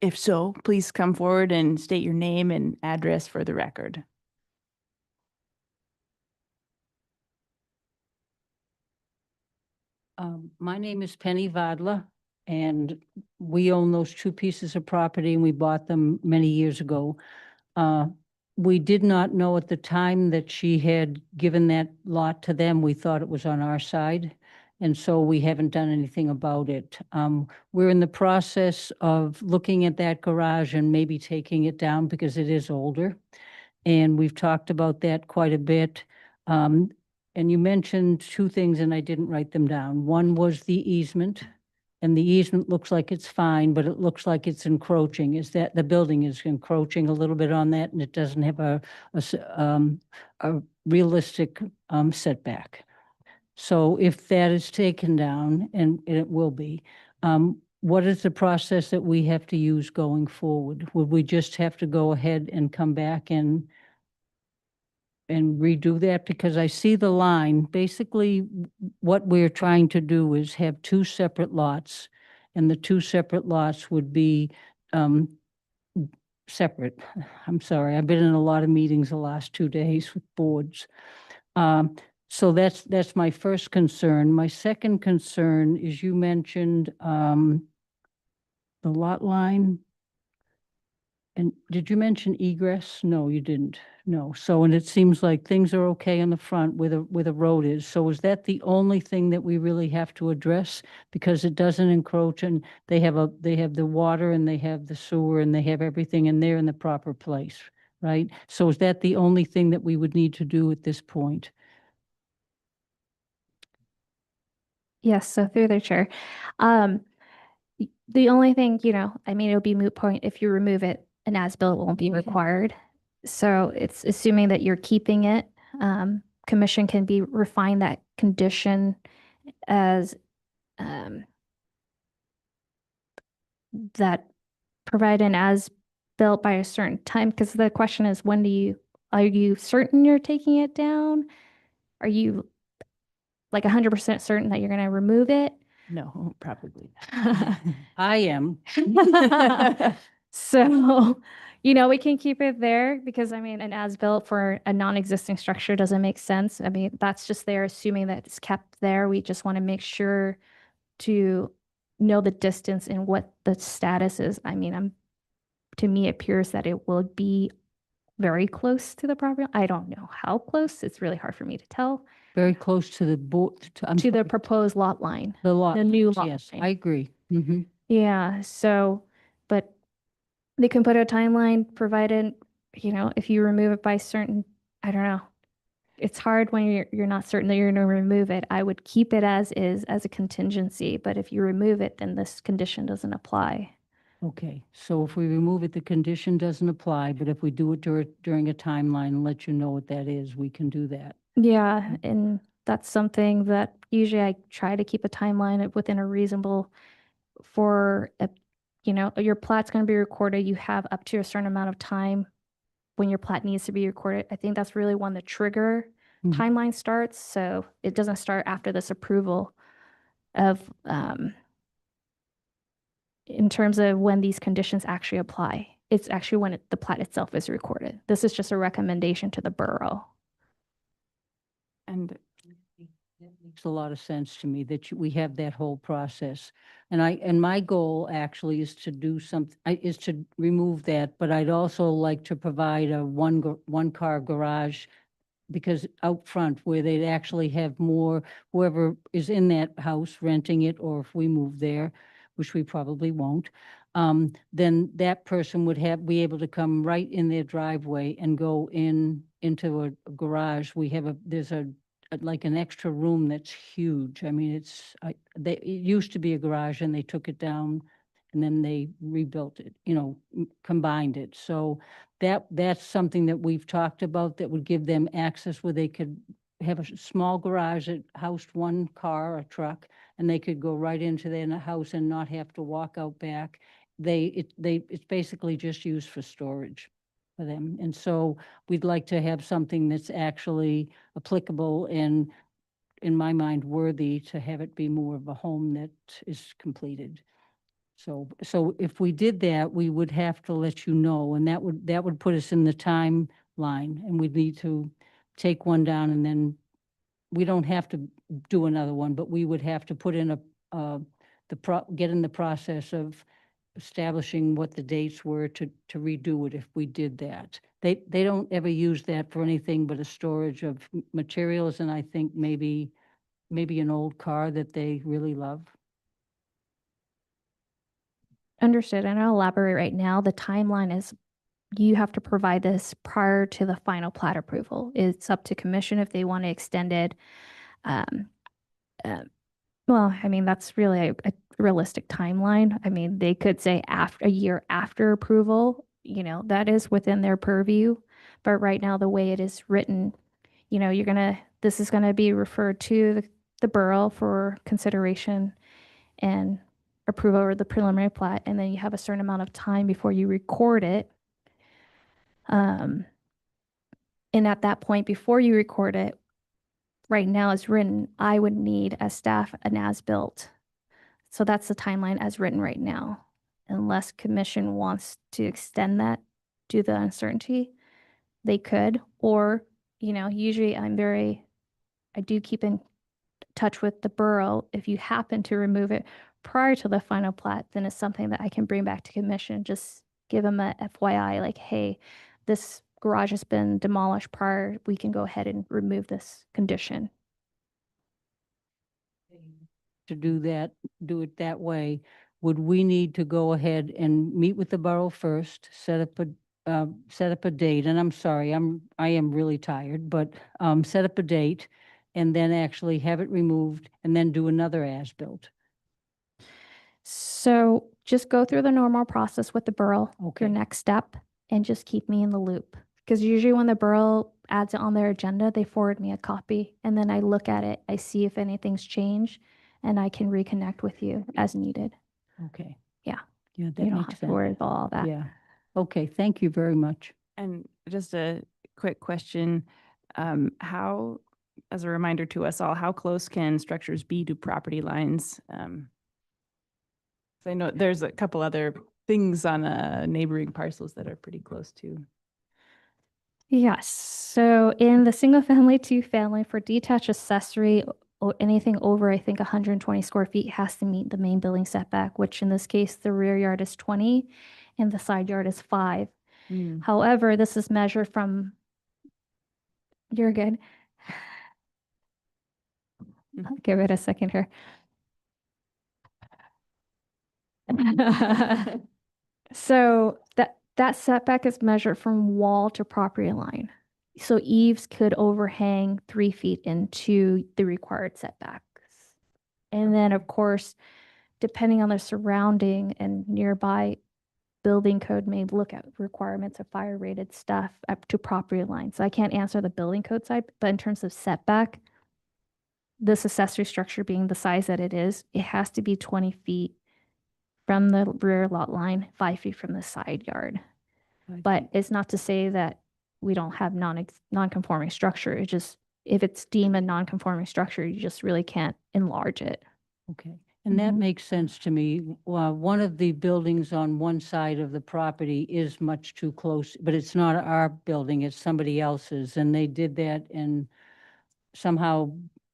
If so, please come forward and state your name and address for the record.
My name is Penny Vadla, and we own those two pieces of property, and we bought them many years ago. We did not know at the time that she had given that lot to them. We thought it was on our side, and so we haven't done anything about it. We're in the process of looking at that garage and maybe taking it down because it is older, and we've talked about that quite a bit. And you mentioned two things and I didn't write them down. One was the easement, and the easement looks like it's fine, but it looks like it's encroaching. Is that the building is encroaching a little bit on that, and it doesn't have a realistic setback. So if that is taken down, and it will be, what is the process that we have to use going forward? Would we just have to go ahead and come back and redo that? Because I see the line. Basically, what we're trying to do is have two separate lots, and the two separate lots would be separate. I'm sorry, I've been in a lot of meetings the last 2 days with boards. So that's my first concern. My second concern is you mentioned the lot line. And did you mention egress? No, you didn't. No. So, and it seems like things are okay on the front where the road is. So is that the only thing that we really have to address? Because it doesn't encroach, and they have the water, and they have the sewer, and they have everything, and they're in the proper place, right? So is that the only thing that we would need to do at this point?
Yes, so through the chair. The only thing, I mean, it'll be moot point if you remove it, an as-built won't be required. So it's assuming that you're keeping it. Commission can refine that condition as that provide an as-built by a certain time, because the question is, are you certain you're taking it down? Are you like 100% certain that you're going to remove it?
No, probably.
I am.
So, we can keep it there because, I mean, an as-built for a non-existing structure doesn't make sense. I mean, that's just there assuming that it's kept there. We just want to make sure to know the distance and what the status is. I mean, to me, it appears that it will be very close to the property. I don't know how close. It's really hard for me to tell.
Very close to the board.
To the proposed lot line.
The lot.
The new lot
Yes,
line.
I agree. Mm-hmm.
Yeah, so, but they can put a timeline provided, if you remove it by certain, I don't know. It's hard when you're not certain that you're going to remove it. I would keep it as is, as a contingency, but if you remove it, then this condition doesn't apply.
Okay, so if we remove it, the condition doesn't apply, but if we do it during a timeline and let you know what that is, we can do that.
Yeah, and that's something that usually I try to keep a timeline within a reasonable your plat's going to be recorded. You have up to a certain amount of time when your plat needs to be recorded. I think that's really when the trigger timeline starts. So it doesn't start after this approval of in terms of when these conditions actually apply. It's actually when the plat itself is recorded. This is just a recommendation to the borough.
And
That makes a lot of sense to me that we have that whole process. And my goal actually is to do is to remove that, but I'd also like to provide a one-car garage, because out front where they'd actually have more, whoever is in that house renting it, or if we move there, which we probably won't, then that person would be able to come right in their driveway and go into a garage. There's like an extra room that's huge. I mean, it used to be a garage and they took it down and then they rebuilt it, combined it. So that's something that we've talked about that would give them access where they could have a small garage that housed one car or truck, and they could go right into their house and not have to walk out back. It's basically just used for storage for them. And so we'd like to have something that's actually applicable and, in my mind, worthy to have it be more of a home that is completed. So if we did that, we would have to let you know, and that would put us in the timeline, and we'd need to take one down, and then we don't have to do another one, but we would have to put in get in the process of establishing what the dates were to redo it if we did that. They don't ever use that for anything but a storage of materials, and I think maybe an old car that they really love.
Understood. And I'll elaborate right now. The timeline is you have to provide this prior to the final plat approval. It's up to commission if they want to extend it. Well, I mean, that's really a realistic timeline. I mean, they could say a year after approval, that is within their purview. But right now, the way it is written, this is gonna be referred to the borough for consideration and approval of the preliminary plat, and then you have a certain amount of time before you record it. And at that point, before you record it, right now as written, I would need as staff an as-built. So that's the timeline as written right now. Unless commission wants to extend that due to the uncertainty, they could. Or, usually I do keep in touch with the borough. If you happen to remove it prior to the final plat, then it's something that I can bring back to commission. Just give them a FYI, like, hey, this garage has been demolished prior. We can go ahead and remove this condition.
To do it that way, would we need to go ahead and meet with the borough first, set up a date? And I'm sorry, I am really tired, but set up a date and then actually have it removed and then do another as-built.
So just go through the normal process with the borough,
Okay.
your next step, and just keep me in the loop. Because usually when the borough adds it on their agenda, they forward me a copy, and then I look at it, I see if anything's changed, and I can reconnect with you as needed.
Okay.
Yeah.
Yeah, that
You don't
makes
have
sense.
to worry about all that.
Yeah. Okay, thank you very much.
And just a quick question, how, as a reminder to us all, how close can structures be to property lines? I know there's a couple other things on neighboring parcels that are pretty close to.
Yes. So in the single family, two family, for detached accessory, or anything over, I think 120 square feet has to meet the main building setback, which in this case, the rear yard is 20 and the side yard is 5. However, this is measured from, you're good. I'll give it a second here. So that setback is measured from wall to property line. So eaves could overhang 3 feet into the required setbacks. And then, of course, depending on the surrounding and nearby, building code may look at requirements of fire rated stuff up to property line. So I can't answer the building code side, but in terms of setback, this accessory structure being the size that it has to be 20 feet from the rear lot line, 5 feet from the side yard. But it's not to say that we don't have non-conforming structure. It just, if it's deemed a non-conforming structure, you just really can't enlarge it.
Okay. And that
Mhm.
makes sense to me. One of the buildings on one side of the property is much too close, but it's not our building, it's somebody else's. And they did that and somehow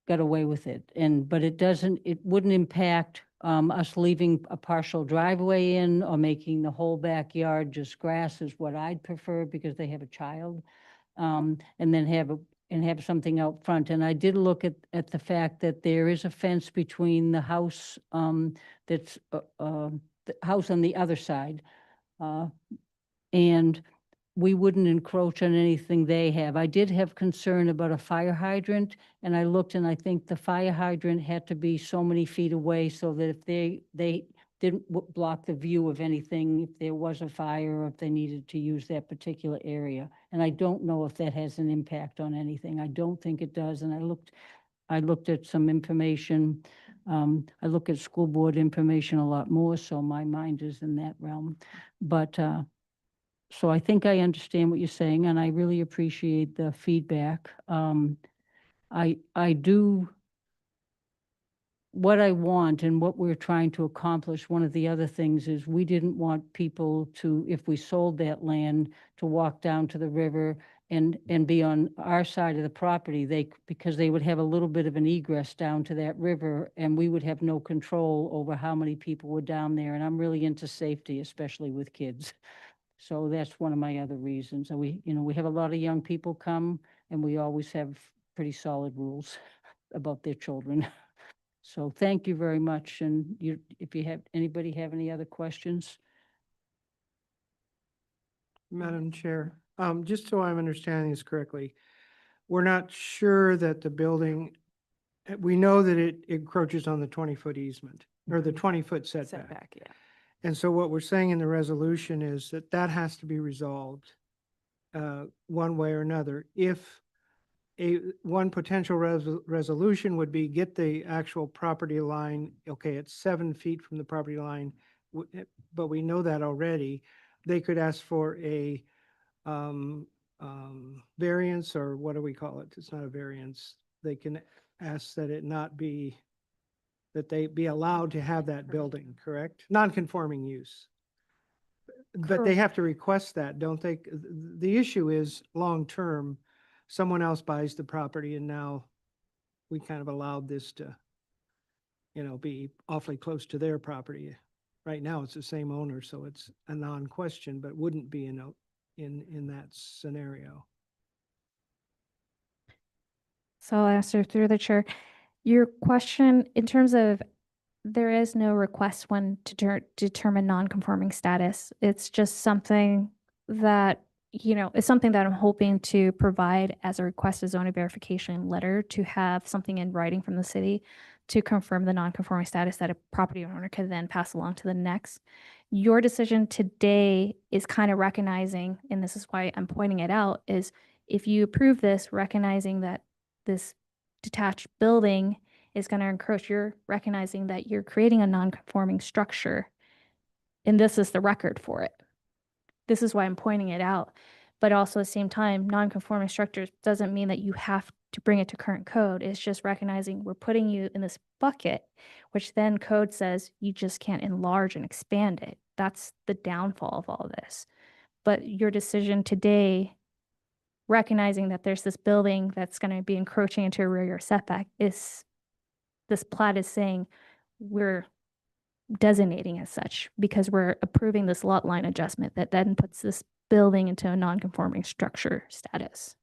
got away with it. But it wouldn't impact us leaving a partial driveway in or making the whole backyard just grass is what I'd prefer because they have a child. And then have something out front. And I did look at the fact that there is a fence between the house, that's, the house on the other side. And we wouldn't encroach on anything they have. I did have concern about a fire hydrant, and I looked and I think the fire hydrant had to be so many feet away so that if they didn't block the view of anything, if there was a fire or if they needed to use that particular area. And I don't know if that has an impact on anything. I don't think it does. And I looked at some information. I look at school board information a lot more, so my mind is in that realm. But, so I think I understand what you're saying, and I really appreciate the feedback. I do, what I want and what we're trying to accomplish, one of the other things is we didn't want people to, if we sold that land, to walk down to the river and be on our side of the property, because they would have a little bit of an egress down to that river, and we would have no control over how many people were down there. And I'm really into safety, especially with kids. So that's one of my other reasons. And we have a lot of young people come, and we always have pretty solid rules about their children. So thank you very much. And if anybody have any other questions?
Madam Chair, just so I'm understanding this correctly, we're not sure that the building, we know that it encroaches on the 20-foot easement or the 20-foot setback.
Setback, yeah.
And so what we're saying in the resolution is that that has to be resolved one way or another. If one potential resolution would be get the actual property line, okay, it's 7 feet from the property line, but we know that already. They could ask for a variance, or what do we call it? It's not a variance. They can ask that it not be, that they be allowed to have that building, correct? Non-conforming use. But they have to request that, don't they? The issue is, long-term, someone else buys the property and now we kind of allowed this to, be awfully close to their property. Right now, it's the same owner, so it's a non-question, but wouldn't be in that scenario.
So I'll answer through the chair. Your question in terms of there is no request when to determine non-conforming status. It's just something that, it's something that I'm hoping to provide as a request of zoning verification letter, to have something in writing from the city to confirm the non-conforming status that a property owner could then pass along to the next. Your decision today is kind of recognizing, and this is why I'm pointing it out, is if you approve this, recognizing that this detached building is going to encroach, you're recognizing that you're creating a non-conforming structure. And this is the record for it. This is why I'm pointing it out. But also at the same time, non-conforming structures doesn't mean that you have to bring it to current code. It's just recognizing we're putting you in this bucket, which then code says you just can't enlarge and expand it. That's the downfall of all of this. But your decision today, recognizing that there's this building that's going to be encroaching into a rear yard setback, is this plat is saying we're designating as such because we're approving this lot line adjustment that then puts this building into a non-conforming structure status.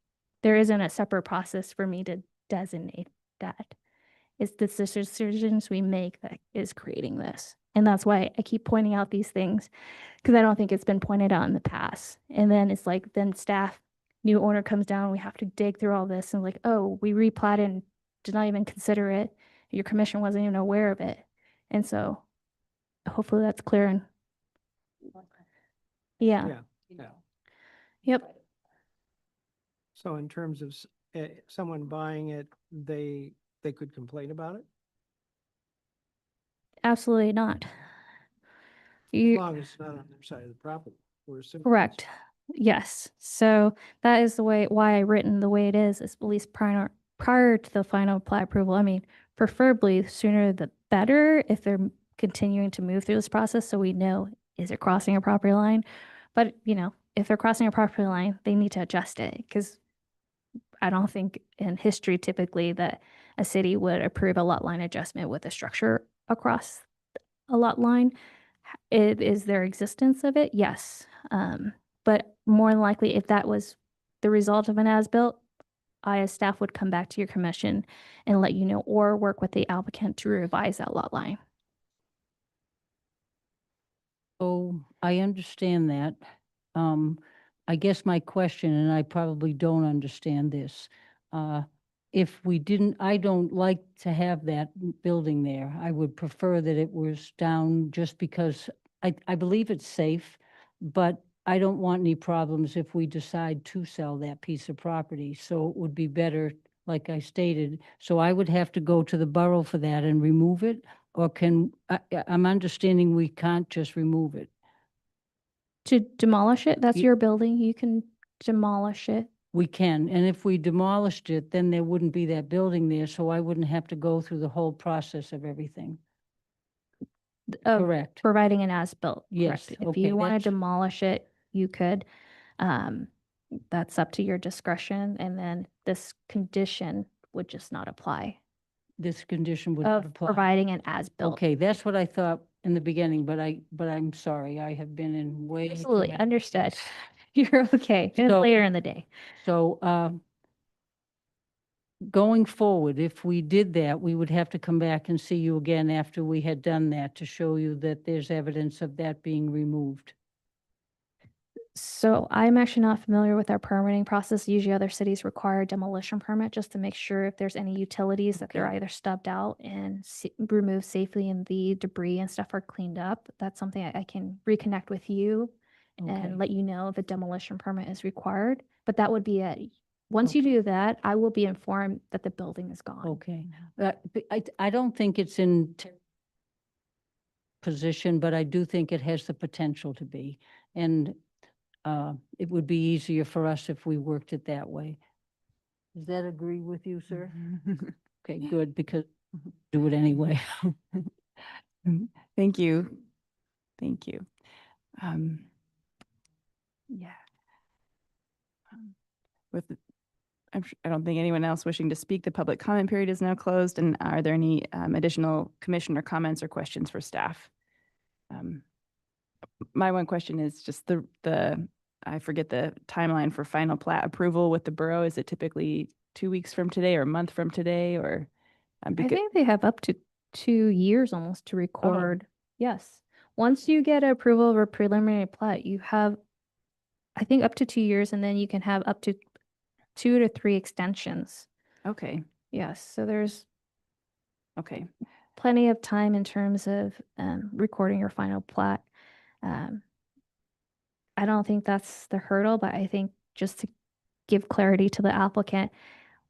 There isn't a separate process for me to designate that. It's the decisions we make that is creating this. And that's why I keep pointing out these things, because I don't think it's been pointed out in the past. And then it's like, then staff, new owner comes down, we have to dig through all this and like, oh, we replatted and did not even consider it. Your commission wasn't even aware of it. And so hopefully that's clear. And yeah.
Yeah.
Yep.
So in terms of someone buying it, they could complain about it?
Absolutely not.
As
You,
long as it's not on their side of the property. We're assuming
correct. Yes. So that is the way, why I written the way it is at least prior prior to the final plat approval, I mean, preferably sooner the better if they're continuing to move through this process, so we know, is it crossing a property line? But, you know, if they're crossing a property line, they need to adjust it, because I don't think in history typically that a city would approve a lot line adjustment with a structure across a lot line. It is their existence of it, yes. But more than likely, if that was the result of an as-built, I as staff would come back to your commission and let you know, or work with the applicant to revise that lot line.
Oh, I understand that. I guess my question, and I probably don't understand this, if we didn't, I don't like to have that building there. I would prefer that it was down just because I believe it's safe, but I don't want any problems if we decide to sell that piece of property. So it would be better, like I stated, so I would have to go to the borough for that and remove it? Or I'm understanding we can't just remove it.
To demolish it, that's
Ye-
your building, you can demolish it.
We can, and if we demolished it, then there wouldn't be that building there, so I wouldn't have to go through the whole process of everything.
Of
Correct.
providing an as-built.
Yes,
correct. If
okay,
you want to
that's-
demolish it, you could. That's up to your discretion, and then this condition would just not apply
This condition would not
of
apply.
providing an as-built.
Okay, that's what I thought in the beginning, but I'm sorry, I have been in way. too
Absolutely,
many-
understood. You're okay. It's
So-
later in the day.
So, going forward, if we did that, we would have to come back and see you again after we had done that to show you that there's evidence of that being removed.
So I'm actually not familiar with our permitting process. Usually other cities require a demolition permit just to make sure if there's any utilities that they're
Okay.
either stubbed out and removed safely and the debris and stuff are cleaned up. That's something I can reconnect with you
Okay.
and let you know if a demolition permit is required. But that would be it. Once you
Okay.
do that, I will be informed that the building is gone.
Okay, but I don't think it's in position, but I do think it has the potential to be. And it would be easier for us if we worked it that way. Does that agree with you, sir? Okay, good, because do it anyway.
Thank you. Thank you. Yeah. With, I don't think anyone else wishing to speak. The public comment period is now closed. And are there any additional commissioner comments or questions for staff? My one question is just I forget the timeline for final plat approval with the borough. Is it typically 2 weeks from today or a month from today or?
I think they have up to 2 years almost to record. Yes. Once you get approval of a preliminary plat, you have, I think, up to 2 years, and then you can have up to 2 to 3 extensions.
Okay,
Yes. So there's
okay.
plenty of time in terms of recording your final plat. I don't think that's the hurdle, but I think just to give clarity to the applicant,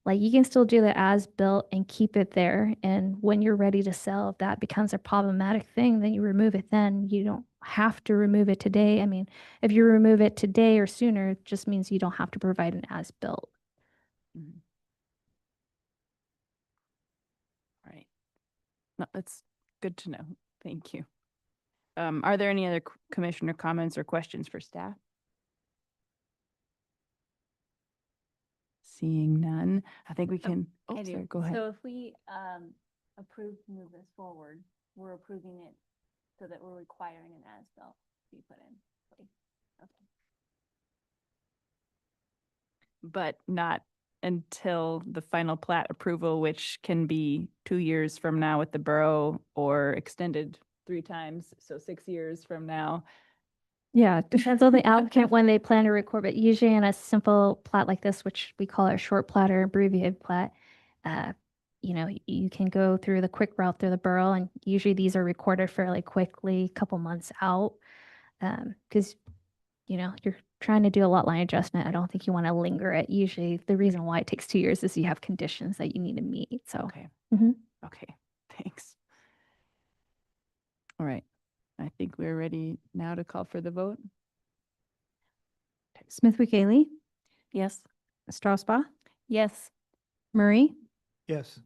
like you can still do the as built and keep it there. And when you're ready to sell, if that becomes a problematic thing, then you remove it then. You don't have to remove it today. I mean, if you remove it today or sooner, it just means you don't have to provide an as built.
Mhm. All right. No, that's good to know. Thank you. Are there any other commissioner comments or questions for staff? Seeing none, I think we can, oh,
I do.
sorry, go ahead.
So if we approve to move this forward, we're approving it so that we're requiring an as-built to be put in place. Okay.
But not until the final plat approval, which can be 2 years from now with the borough or extended 3 times, so 6 years from now.
Yeah, it depends on the applicant when they plan to record, but usually in a simple plat like this, which we call a short plat or abbreviated plat, you know, you can go through the quick route through the borough, and usually these are recorded fairly quickly, a couple months out. Because, you know, you're trying to do a lot line adjustment. I don't think you want to linger it. Usually the reason why it takes 2 years is you have conditions that you need to meet, so.
Okay.
Mhm.
Okay, thanks. All right, I think we're ready now to call for the vote.
Smithwick Haley,
Yes.
Strausbaugh,
Yes.
Murray,
Yes.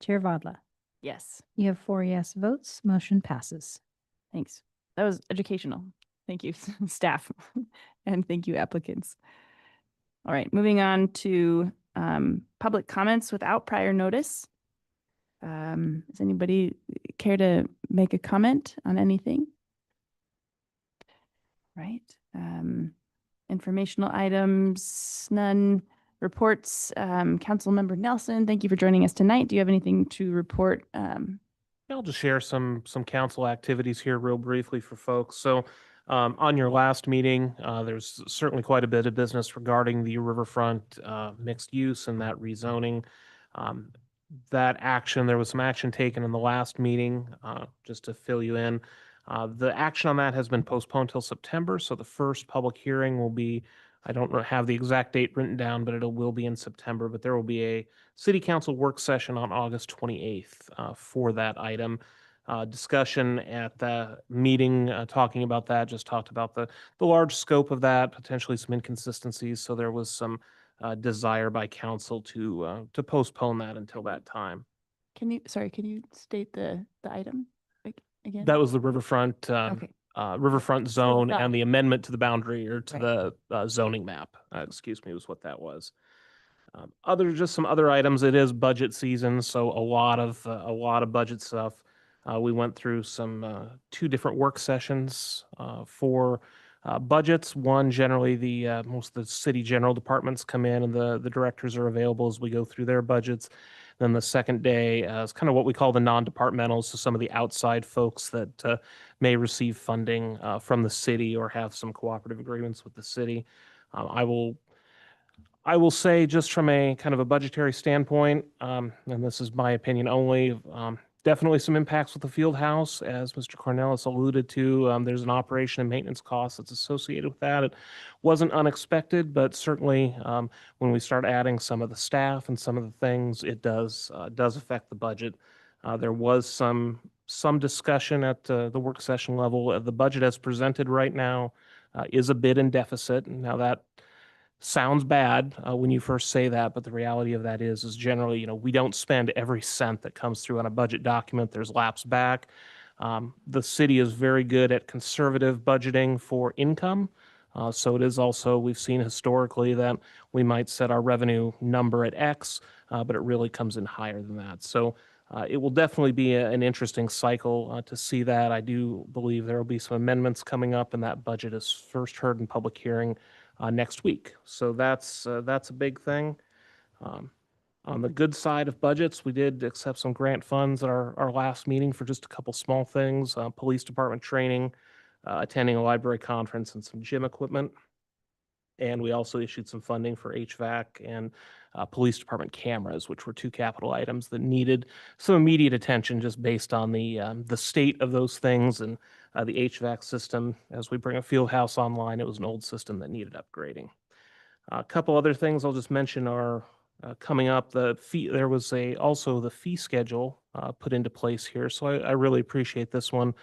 Chair Vadla.
Yes,
You have 4 yes votes. Motion passes.
thanks. That was educational. Thank you, staff, and thank you, applicants. All right, moving on to public comments without prior notice. Does anybody care to make a comment on anything? Right. Informational items, none. Reports, Councilmember Nelson, thank you for joining us tonight. Do you have anything to report?
I'll just share some council activities here real briefly for folks. So on your last meeting, there's certainly quite a bit of business regarding the riverfront mixed use and that rezoning. That action, there was some action taken in the last meeting, just to fill you in. The action on that has been postponed till September, so the first public hearing will be, I don't have the exact date written down, but it will be in September, but there will be a city council work session on August 28th for that item. Discussion at the meeting, talking about that, just talked about the large scope of that, potentially some inconsistencies, so there was some desire by council to postpone that until that time.
Can you state the item again?
That was the riverfront,
Okay.
riverfront zone
thought-
and the amendment to the boundary or to
Right.
the zoning map, excuse me, was what that was. Just some other items. It is budget season, so a lot of budget stuff. We went through some 2 different work sessions for budgets. One, generally most of the city general departments come in and the directors are available as we go through their budgets. Then the second day is kind of what we call the non-departmentals, so some of the outside folks that may receive funding from the city or have some cooperative agreements with the city. I will say, just from a kind of a budgetary standpoint, and this is my opinion only, definitely some impacts with the field house, as Mr. Cornelis alluded to. There's an operation and maintenance cost that's associated with that. It wasn't unexpected, but certainly when we start adding some of the staff and some of the things, it does affect the budget. There was some discussion at the work session level. The budget as presented right now is a bit in deficit. Now that sounds bad when you first say that, but the reality of that is generally, we don't spend every cent that comes through on a budget document. There's laps back. The city is very good at conservative budgeting for income. So it is also, we've seen historically that we might set our revenue number at X, but it really comes in higher than that. So it will definitely be an interesting cycle to see that. I do believe there will be some amendments coming up, and that budget is first heard in public hearing next week. So that's a big thing. On the good side of budgets, we did accept some grant funds at our last meeting for just a couple small things, police department training, attending a library conference, and some gym equipment. And we also issued some funding for HVAC and police department cameras, which were 2 capital items that needed some immediate attention just based on the state of those things. And the HVAC system, as we bring a field house online, it was an old system that needed upgrading. A couple other things I'll just mention are coming up. There was also the fee schedule put into place here. So I really appreciate this one.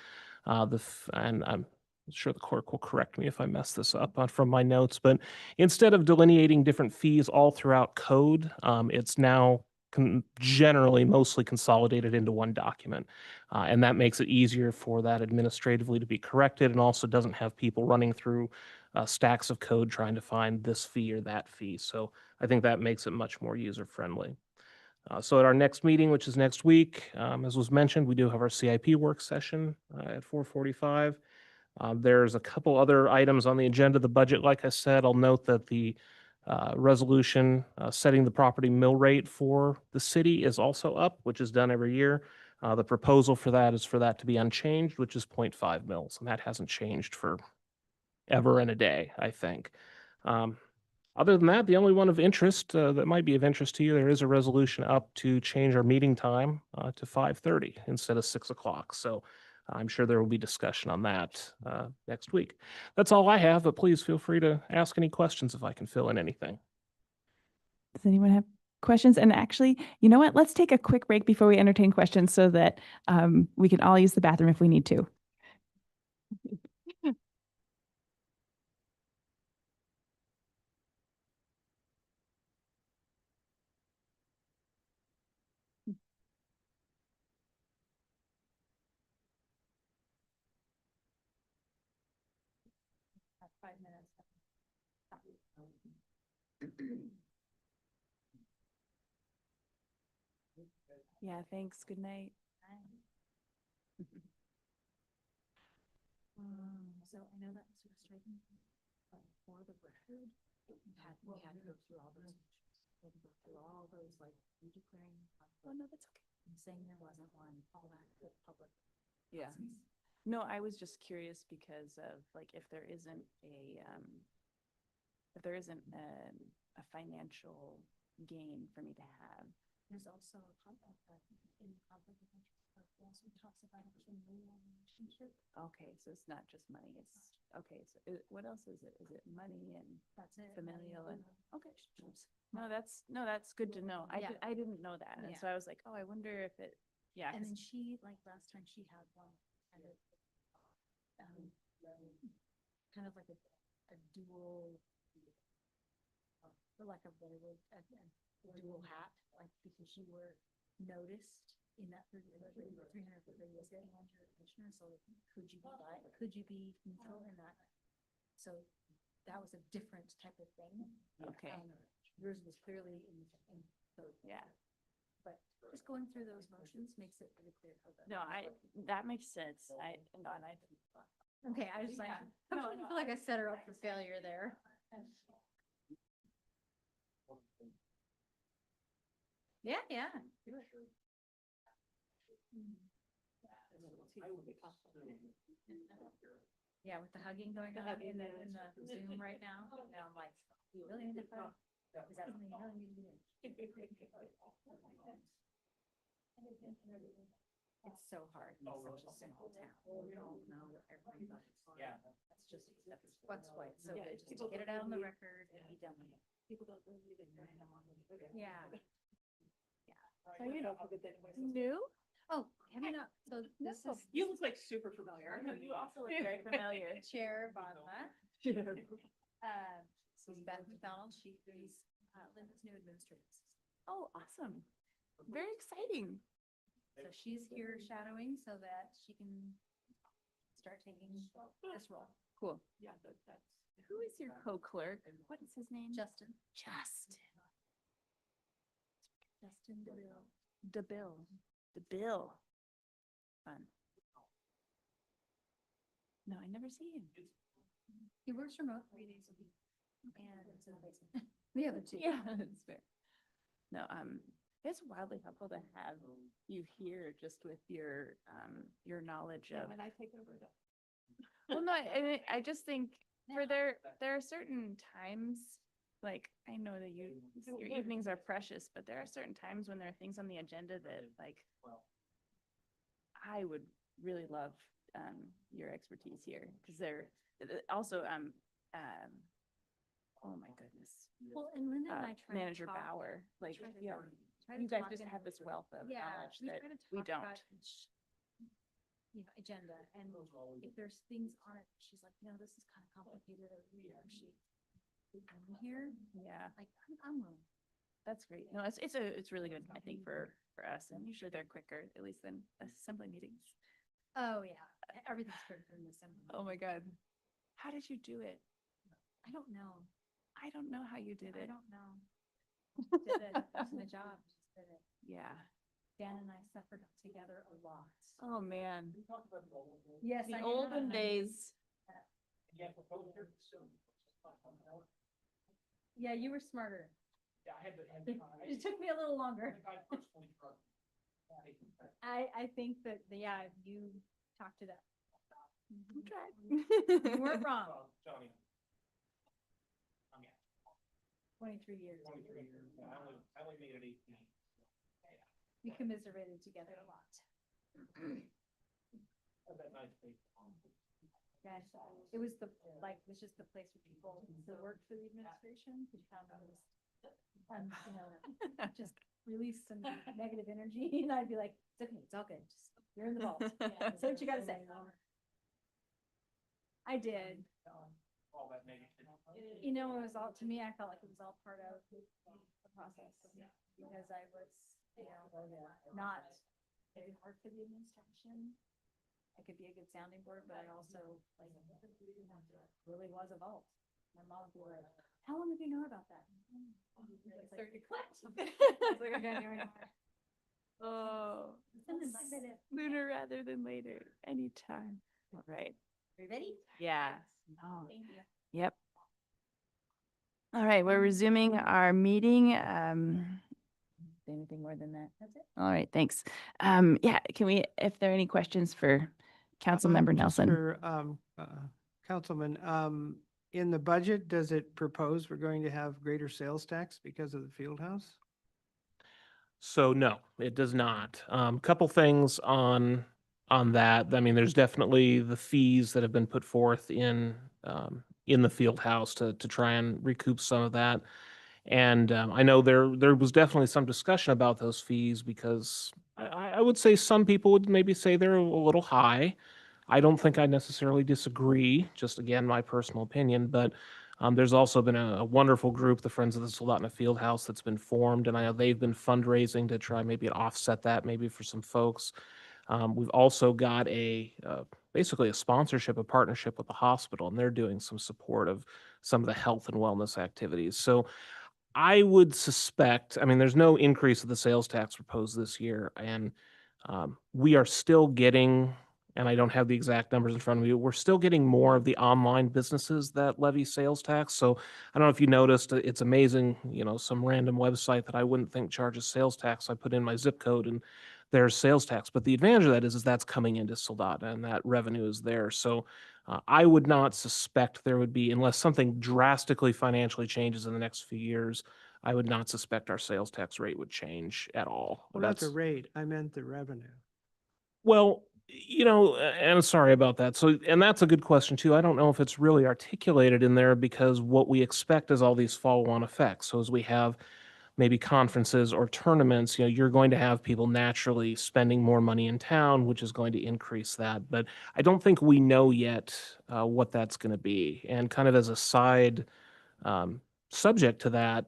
And I'm sure the clerk will correct me if I mess this up from my notes, but instead of delineating different fees all throughout code, it's now generally mostly consolidated into one document. And that makes it easier for that administratively to be corrected, and also doesn't have people running through stacks of code trying to find this fee or that fee. So I think that makes it much more user-friendly. So at our next meeting, which is next week, as was mentioned, we do have our CIP work session at 4:45. There's a couple other items on the agenda of the budget. Like I said, I'll note that the resolution setting the property mill rate for the city is also up, which is done every year. The proposal for that is for that to be unchanged, which is 0.5 mils, and that hasn't changed for ever and a day, I think. Other than that, the only one of interest that might be of interest to you, there is a resolution up to change our meeting time to 5:30 instead of 6 o'clock. So I'm sure there will be discussion on that next week. That's all I have, but please feel free to ask any questions if I can fill in anything.
Does anyone have questions? And actually, you know what? Let's take a quick break before we entertain questions so that we can all use the bathroom if we need to.
5 minutes.
Yeah, thanks. Good night.
So I know that was frustrating, but for the record, we had to go through all those, we had to go through all those like declaring.
Oh, no, that's okay.
And saying there wasn't one, all that good public.
Yeah.
process.
No, I was just curious because of like if there isn't a financial gain for me to have.
There's also a conflict, in conflict of interest, it also talks about a familial relationship.
Okay, so it's not just money. It's okay. So what else is it? Is it money and
That's it.
familial and okay?
Relationships.
No, that's good to know.
Yeah.
I didn't know that, and
Yeah.
so I was like, oh, I wonder if it. Yeah.
And
'cause-
then she, like last time she had one kind of, kind of like a dual, for lack of a better word, a dual hat, like because you were noticed in that 300-foot radius and you're a commissioner, so could you be neutral in that? So that was a different type of thing.
Okay.
Yours was clearly in the,
Yeah.
but just going through those motions makes it pretty clear. how the-
No, that makes sense.
Okay, I was like, I feel like I set her up for failure there. Yeah, yeah. Do it. Yeah, with the hugging going on in the Zoom right now, now I'm like, you really need to hug? Is that something you really need to do? It's so hard in such a simple town. We don't know everybody. Yeah. That's what's why it's so good, just to get it out on the record and be done with it. People don't believe it. Yeah.
New?
Oh, coming up, so this is.
You look like super familiar. You also look very familiar.
Chair Vadla. So Beth McDonald, she is Linda's new administrative assistant.
Oh, awesome. Very exciting.
So she's here shadowing so that she can start taking this role.
Cool. Yeah, that's. Who is your co-clerk? What is his name?
Justin.
Justin.
Justin DeVille.
DeBill. Fun. No, I never see him.
He works remote 3 days a week. And it's in the basement. The other two.
Yeah, that's fair. No, it's wildly helpful to have you here just with your knowledge of.
I take over.
Well, no, I just think there are certain times, like, I know that your evenings are precious, but there are certain times when there are things on the agenda that, like, I would really love, your expertise here, because they're also, oh my goodness.
Well, and Linda and I try to
Manager
talk-
Bauer, like,
try to-
yeah,
try to
you guys
talk
just
in-
have this wealth of
Yeah,
knowledge
we
that
try to
we
talk
don't.
about each, agenda, and if there's things on it, she's like, this is kind of complicated, I really appreciate being here,
Yeah,
like, I'm willing.
that's great. No, it's really good, I think, for us, and usually they're quicker, at least than assembly meetings.
Oh, yeah, everything's perfect in the assembly.
Oh my God. How did you do it?
I don't know,
I don't know how you did
I
it.
don't know. Did it, that's my job, just did it.
Yeah.
Dan and I suffered together a lot.
Oh, man.
Yes.
The
I know.
olden days.
Yeah, you were smarter. It took me a little longer. I think that, yeah, you talked it up.
You tried.
You weren't wrong. 23 years. We commiserated together a lot. Gosh, it was the, like, it was just the place where people that worked for the administration, who found it was, just release some negative energy, and I'd be like, it's okay, it's all good, just, you're in the vault. Say what you gotta say. I did. It was all, to me, I felt like it was all part of the process, because I was, not very hard for the administration. it could be a good sounding board, but I also, like, really was a vault. My mom would be like, how long have you known about that? Like, 30 That's what you're gonna do right now.
Oh, sooner rather than later, anytime. All right.
Are you ready?
Yeah. No.
Thank you.
Yep. All right, we're resuming our meeting. Say anything more than that?
That's it.
All right, thanks. Yeah, can we, if there are any questions for Councilmember
Just
Nelson?
for, Councilman, in the budget, does it propose we're going to have greater sales tax because of the field house?
So no, it does not. Couple things on that. I mean, there's definitely the fees that have been put forth in the field house to try and recoup some of that. And I know there was definitely some discussion about those fees because I would say some people would maybe say they're a little high. I don't think I necessarily disagree, just again, my personal opinion, but there's also been a wonderful group, the Friends of the Soldotna Fieldhouse, that's been formed, and I know they've been fundraising to try maybe to offset that maybe for some folks. We've also got basically a sponsorship, a partnership with the hospital, and they're doing some support of some of the health and wellness activities. So I would suspect, I mean, there's no increase of the sales tax proposed this year, and we are still getting, and I don't have the exact numbers in front of me, we're still getting more of the online businesses that levy sales tax. So I don't know if you noticed, it's amazing, some random website that I wouldn't think charges sales tax. I put in my zip code and there's sales tax. But the advantage of that is that's coming into Soldotna and that revenue is there. So I would not suspect there would be, unless something drastically financially changes in the next few years, I would not suspect our sales tax rate would change at all.
Well, that's a rate. I meant the revenue.
Well, and I'm sorry about that. So, and that's a good question too. I don't know if it's really articulated in there because what we expect is all these follow-on effects. So as we have maybe conferences or tournaments, you're going to have people naturally spending more money in town, which is going to increase that. But I don't think we know yet what that's going to be. And kind of as a side subject to that,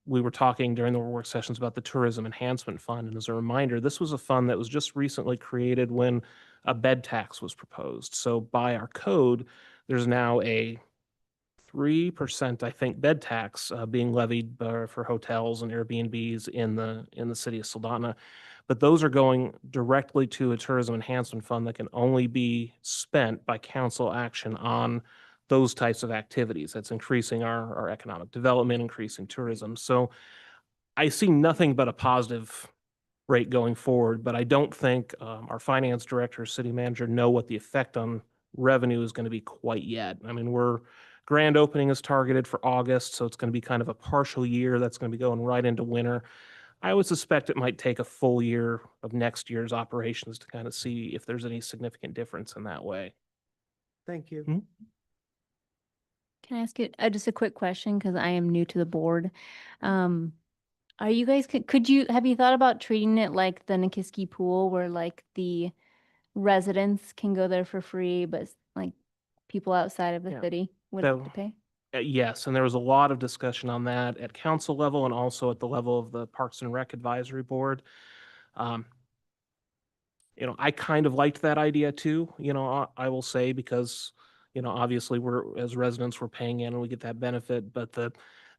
we were talking during the work sessions about the Tourism Enhancement Fund. And as a reminder, this was a fund that was just recently created when a bed tax was proposed. So by our code, there's now a 3%, I think, bed tax being levied for hotels and Airbnbs in the city of Soldotna. But those are going directly to a tourism enhancement fund that can only be spent by council action on those types of activities. That's increasing our economic development, increasing tourism. So I see nothing but a positive rate going forward, but I don't think our finance director, city manager know what the effect on revenue is going to be quite yet. I mean, grand opening is targeted for August, so it's going to be kind of a partial year that's going to be going right into winter. I would suspect it might take a full year of next year's operations to kind of see if there's any significant difference in that way.
Thank you.
Mhm.
Can I ask you just a quick question because I am new to the board? Are you guys have you thought about treating it like the Nikiski pool where like the residents can go there for free, but like people outside of the
Yeah.
city would have to
So-
pay?
Yes, and there was a lot of discussion on that at council level and also at the level of the Parks and Rec Advisory Board. I kind of liked that idea too, I will say, because, obviously as residents, we're paying in and we get that benefit, but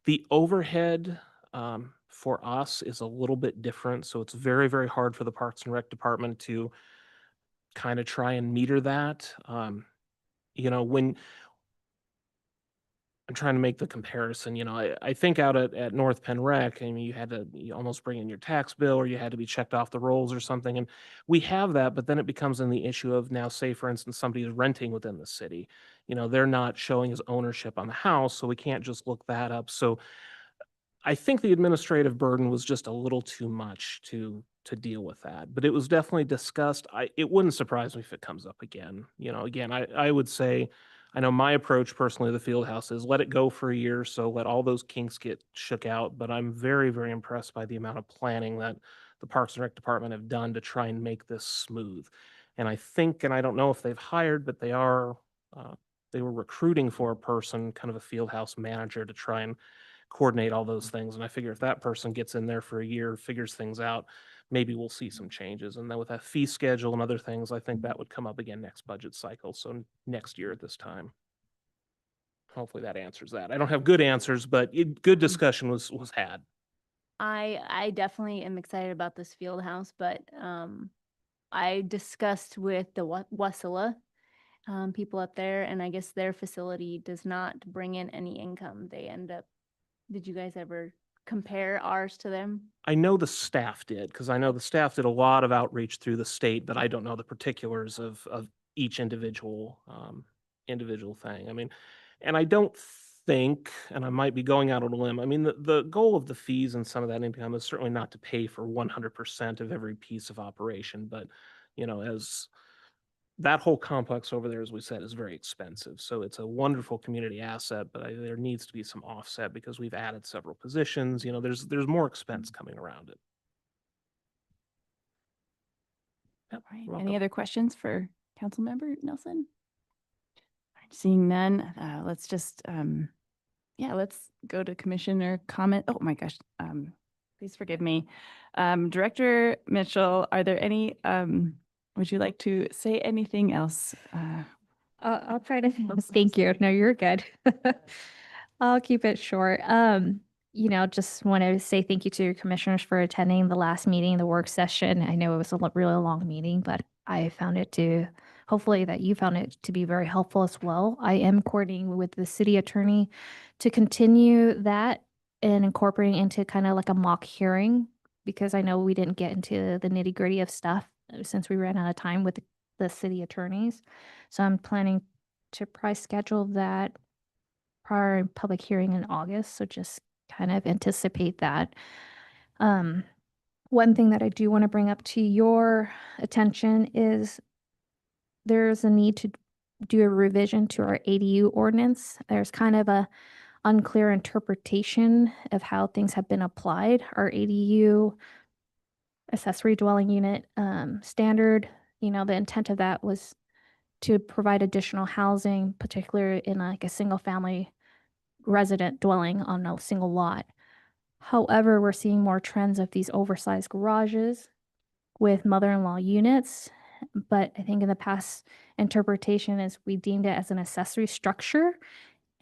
the overhead for us is a little bit different. So it's very, very hard for the Parks and Rec Department to kind of try and meter that. When I'm trying to make the comparison, I think out at North Penn Rec, I mean, you almost bring in your tax bill or you had to be checked off the rolls or something. And we have that, but then it becomes in the issue of now, say, for instance, somebody is renting within the city. They're not showing his ownership on the house, so we can't just look that up. So I think the administrative burden was just a little too much to deal with that, but it was definitely discussed. It wouldn't surprise me if it comes up again. Again, I would say, I know my approach personally to the field house is let it go for a year, so let all those kinks get shook out. But I'm very, very impressed by the amount of planning that the Parks and Rec Department have done to try and make this smooth. And I think, and I don't know if they've hired, but they were recruiting for a person, kind of a field house manager, to try and coordinate all those things. And I figure if that person gets in there for a year, figures things out, maybe we'll see some changes. And then with that fee schedule and other things, I think that would come up again next budget cycle. So next year at this time. Hopefully that answers that. I don't have good answers, but good discussion was had.
I definitely am excited about this field house, but I discussed with the Wasilla people up there, and I guess their facility does not bring in any income. They end up, did you guys ever compare ours to them?
I know the staff did, because I know the staff did a lot of outreach through the state, but I don't know the particulars of each individual thing. I mean, and I don't think, and I might be going out on a limb, I mean, the goal of the fees and some of that income is certainly not to pay for 100% of every piece of operation, but, you know, as that whole complex over there, as we said, is very expensive. So it's a wonderful community asset, but there needs to be some offset because we've added several positions. You know, there's more expense coming around it. Yep,
All right.
you're
Any
welcome.
other questions for Councilmember Nelson? All right, seeing none, let's just, let's go to commissioner comment. Oh my gosh, please forgive me. Director Mitchell, are there any, would you like to say anything else?
I'll try to, thank you. No, you're good. I'll keep it short. Just want to say thank you to your commissioners for attending the last meeting, the work session. I know it was a really long meeting, but I found it to, hopefully that you found it to be very helpful as well. I am coordinating with the city attorney to continue that and incorporating into kind of like a mock hearing, because I know we didn't get into the nitty gritty of stuff since we ran out of time with the city attorneys. So I'm planning to probably schedule that prior public hearing in August. So just kind of anticipate that. One thing that I do want to bring up to your attention is there's a need to do a revision to our ADU ordinance. There's kind of a unclear interpretation of how things have been applied. Our ADU accessory dwelling unit standard, the intent of that was to provide additional housing, particularly in like a single family resident dwelling on a single lot. However, we're seeing more trends of these oversized garages with mother-in-law units. But I think in the past interpretation is we deemed it as an accessory structure,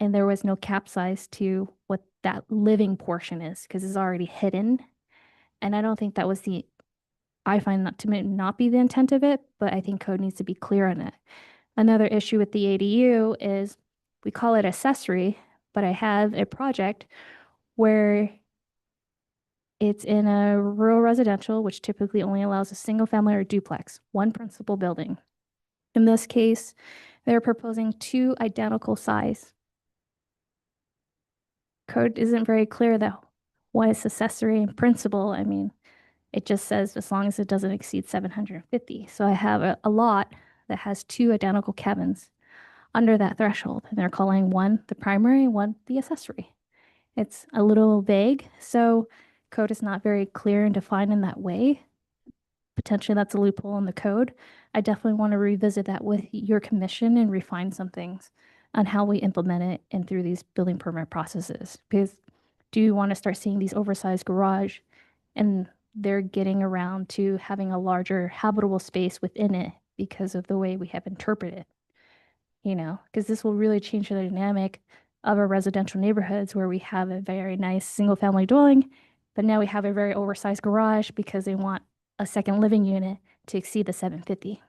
and there was no cap size to what that living portion is because it's already hidden. And I don't think that was I find that to not be the intent of it, but I think code needs to be clear on it. Another issue with the ADU is we call it accessory, but I have a project where it's in a rural residential, which typically only allows a single family or duplex, one principal building. In this case, they're proposing 2 identical size. Code isn't very clear that what is accessory and principal. I mean, it just says as long as it doesn't exceed 750. So I have a lot that has 2 identical cabins under that threshold, and they're calling one the primary, one the accessory. It's a little vague, so code is not very clear and defined in that way. Potentially that's a loophole in the code. I definitely want to revisit that with your commission and refine some things on how we implement it and through these building permit processes. Because do you want to start seeing these oversized garage and they're getting around to having a larger habitable space within it because of the way we have interpreted it? Because this will really change the dynamic of our residential neighborhoods where we have a very nice single family dwelling, but now we have a very oversized garage because they want a second living unit to exceed the 750.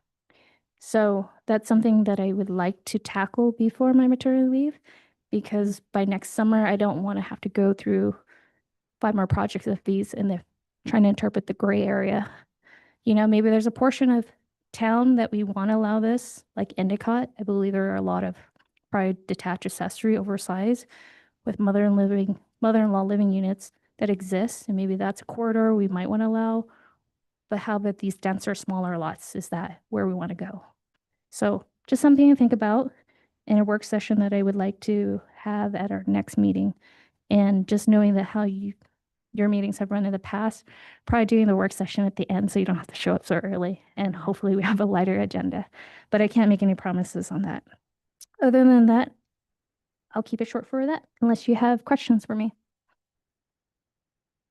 So that's something that I would like to tackle before my maternity leave, because by next summer, I don't want to have to go through 5 more projects of these and they're trying to interpret the gray area. Maybe there's a portion of town that we want to allow this, like Endicott. I believe there are a lot of probably detached accessory oversized with mother-in-law living units that exist, and maybe that's a corridor we might want to allow. But how about these denser, smaller lots? Is that where we want to go? So just something to think about in a work session that I would like to have at our next meeting. And just knowing that how your meetings have run in the past, probably doing the work session at the end so you don't have to show up so early, and hopefully we have a lighter agenda. But I can't make any promises on that. Other than that, I'll keep it short for that unless you have questions for me.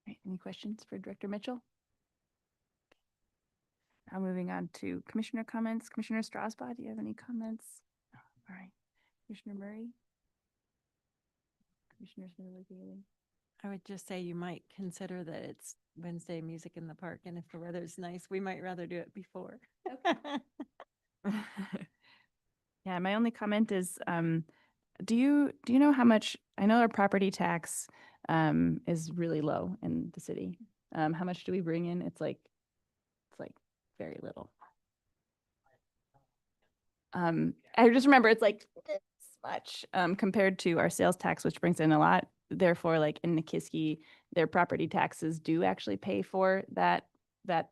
Right, any questions for Director Mitchell? Now moving on to commissioner comments. Commissioner Strasbaugh, do you have any comments? No. All right. Commissioner Murray? Commissioner Smith.
I would just say you might consider that it's Wednesday music in the park, and if the weather's nice, we might rather do it before.
Yeah, my only comment is, do you know how much, I know our property tax is really low in the city. How much do we bring in? It's like very little. I just remember it's like this much compared to our sales tax, which brings in a lot. Therefore, like in Nikiski, their property taxes do actually pay for that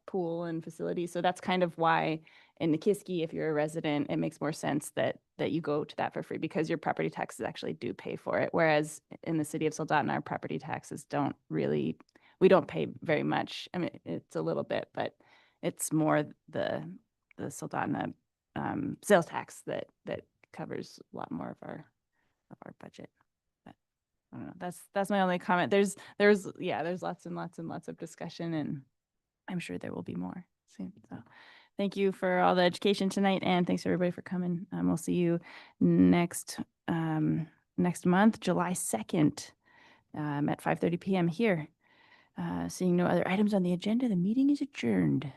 pool and facility. So that's kind of why in Nikiski, if you're a resident, it makes more sense that you go to that for free because your property taxes actually do pay for it. Whereas in the city of Soldotna, our property taxes we don't pay very much. I mean, it's a little bit, but it's more the Soldotna sales tax that covers a lot more of our budget. But I don't know. That's my only comment. There's lots and lots and lots of discussion, and I'm sure there will be more soon. So thank you for all the education tonight, and thanks everybody for coming. We'll see you next month, July 2nd, at 5:30 p.m. here. Seeing no other items on the agenda, the meeting is adjourned.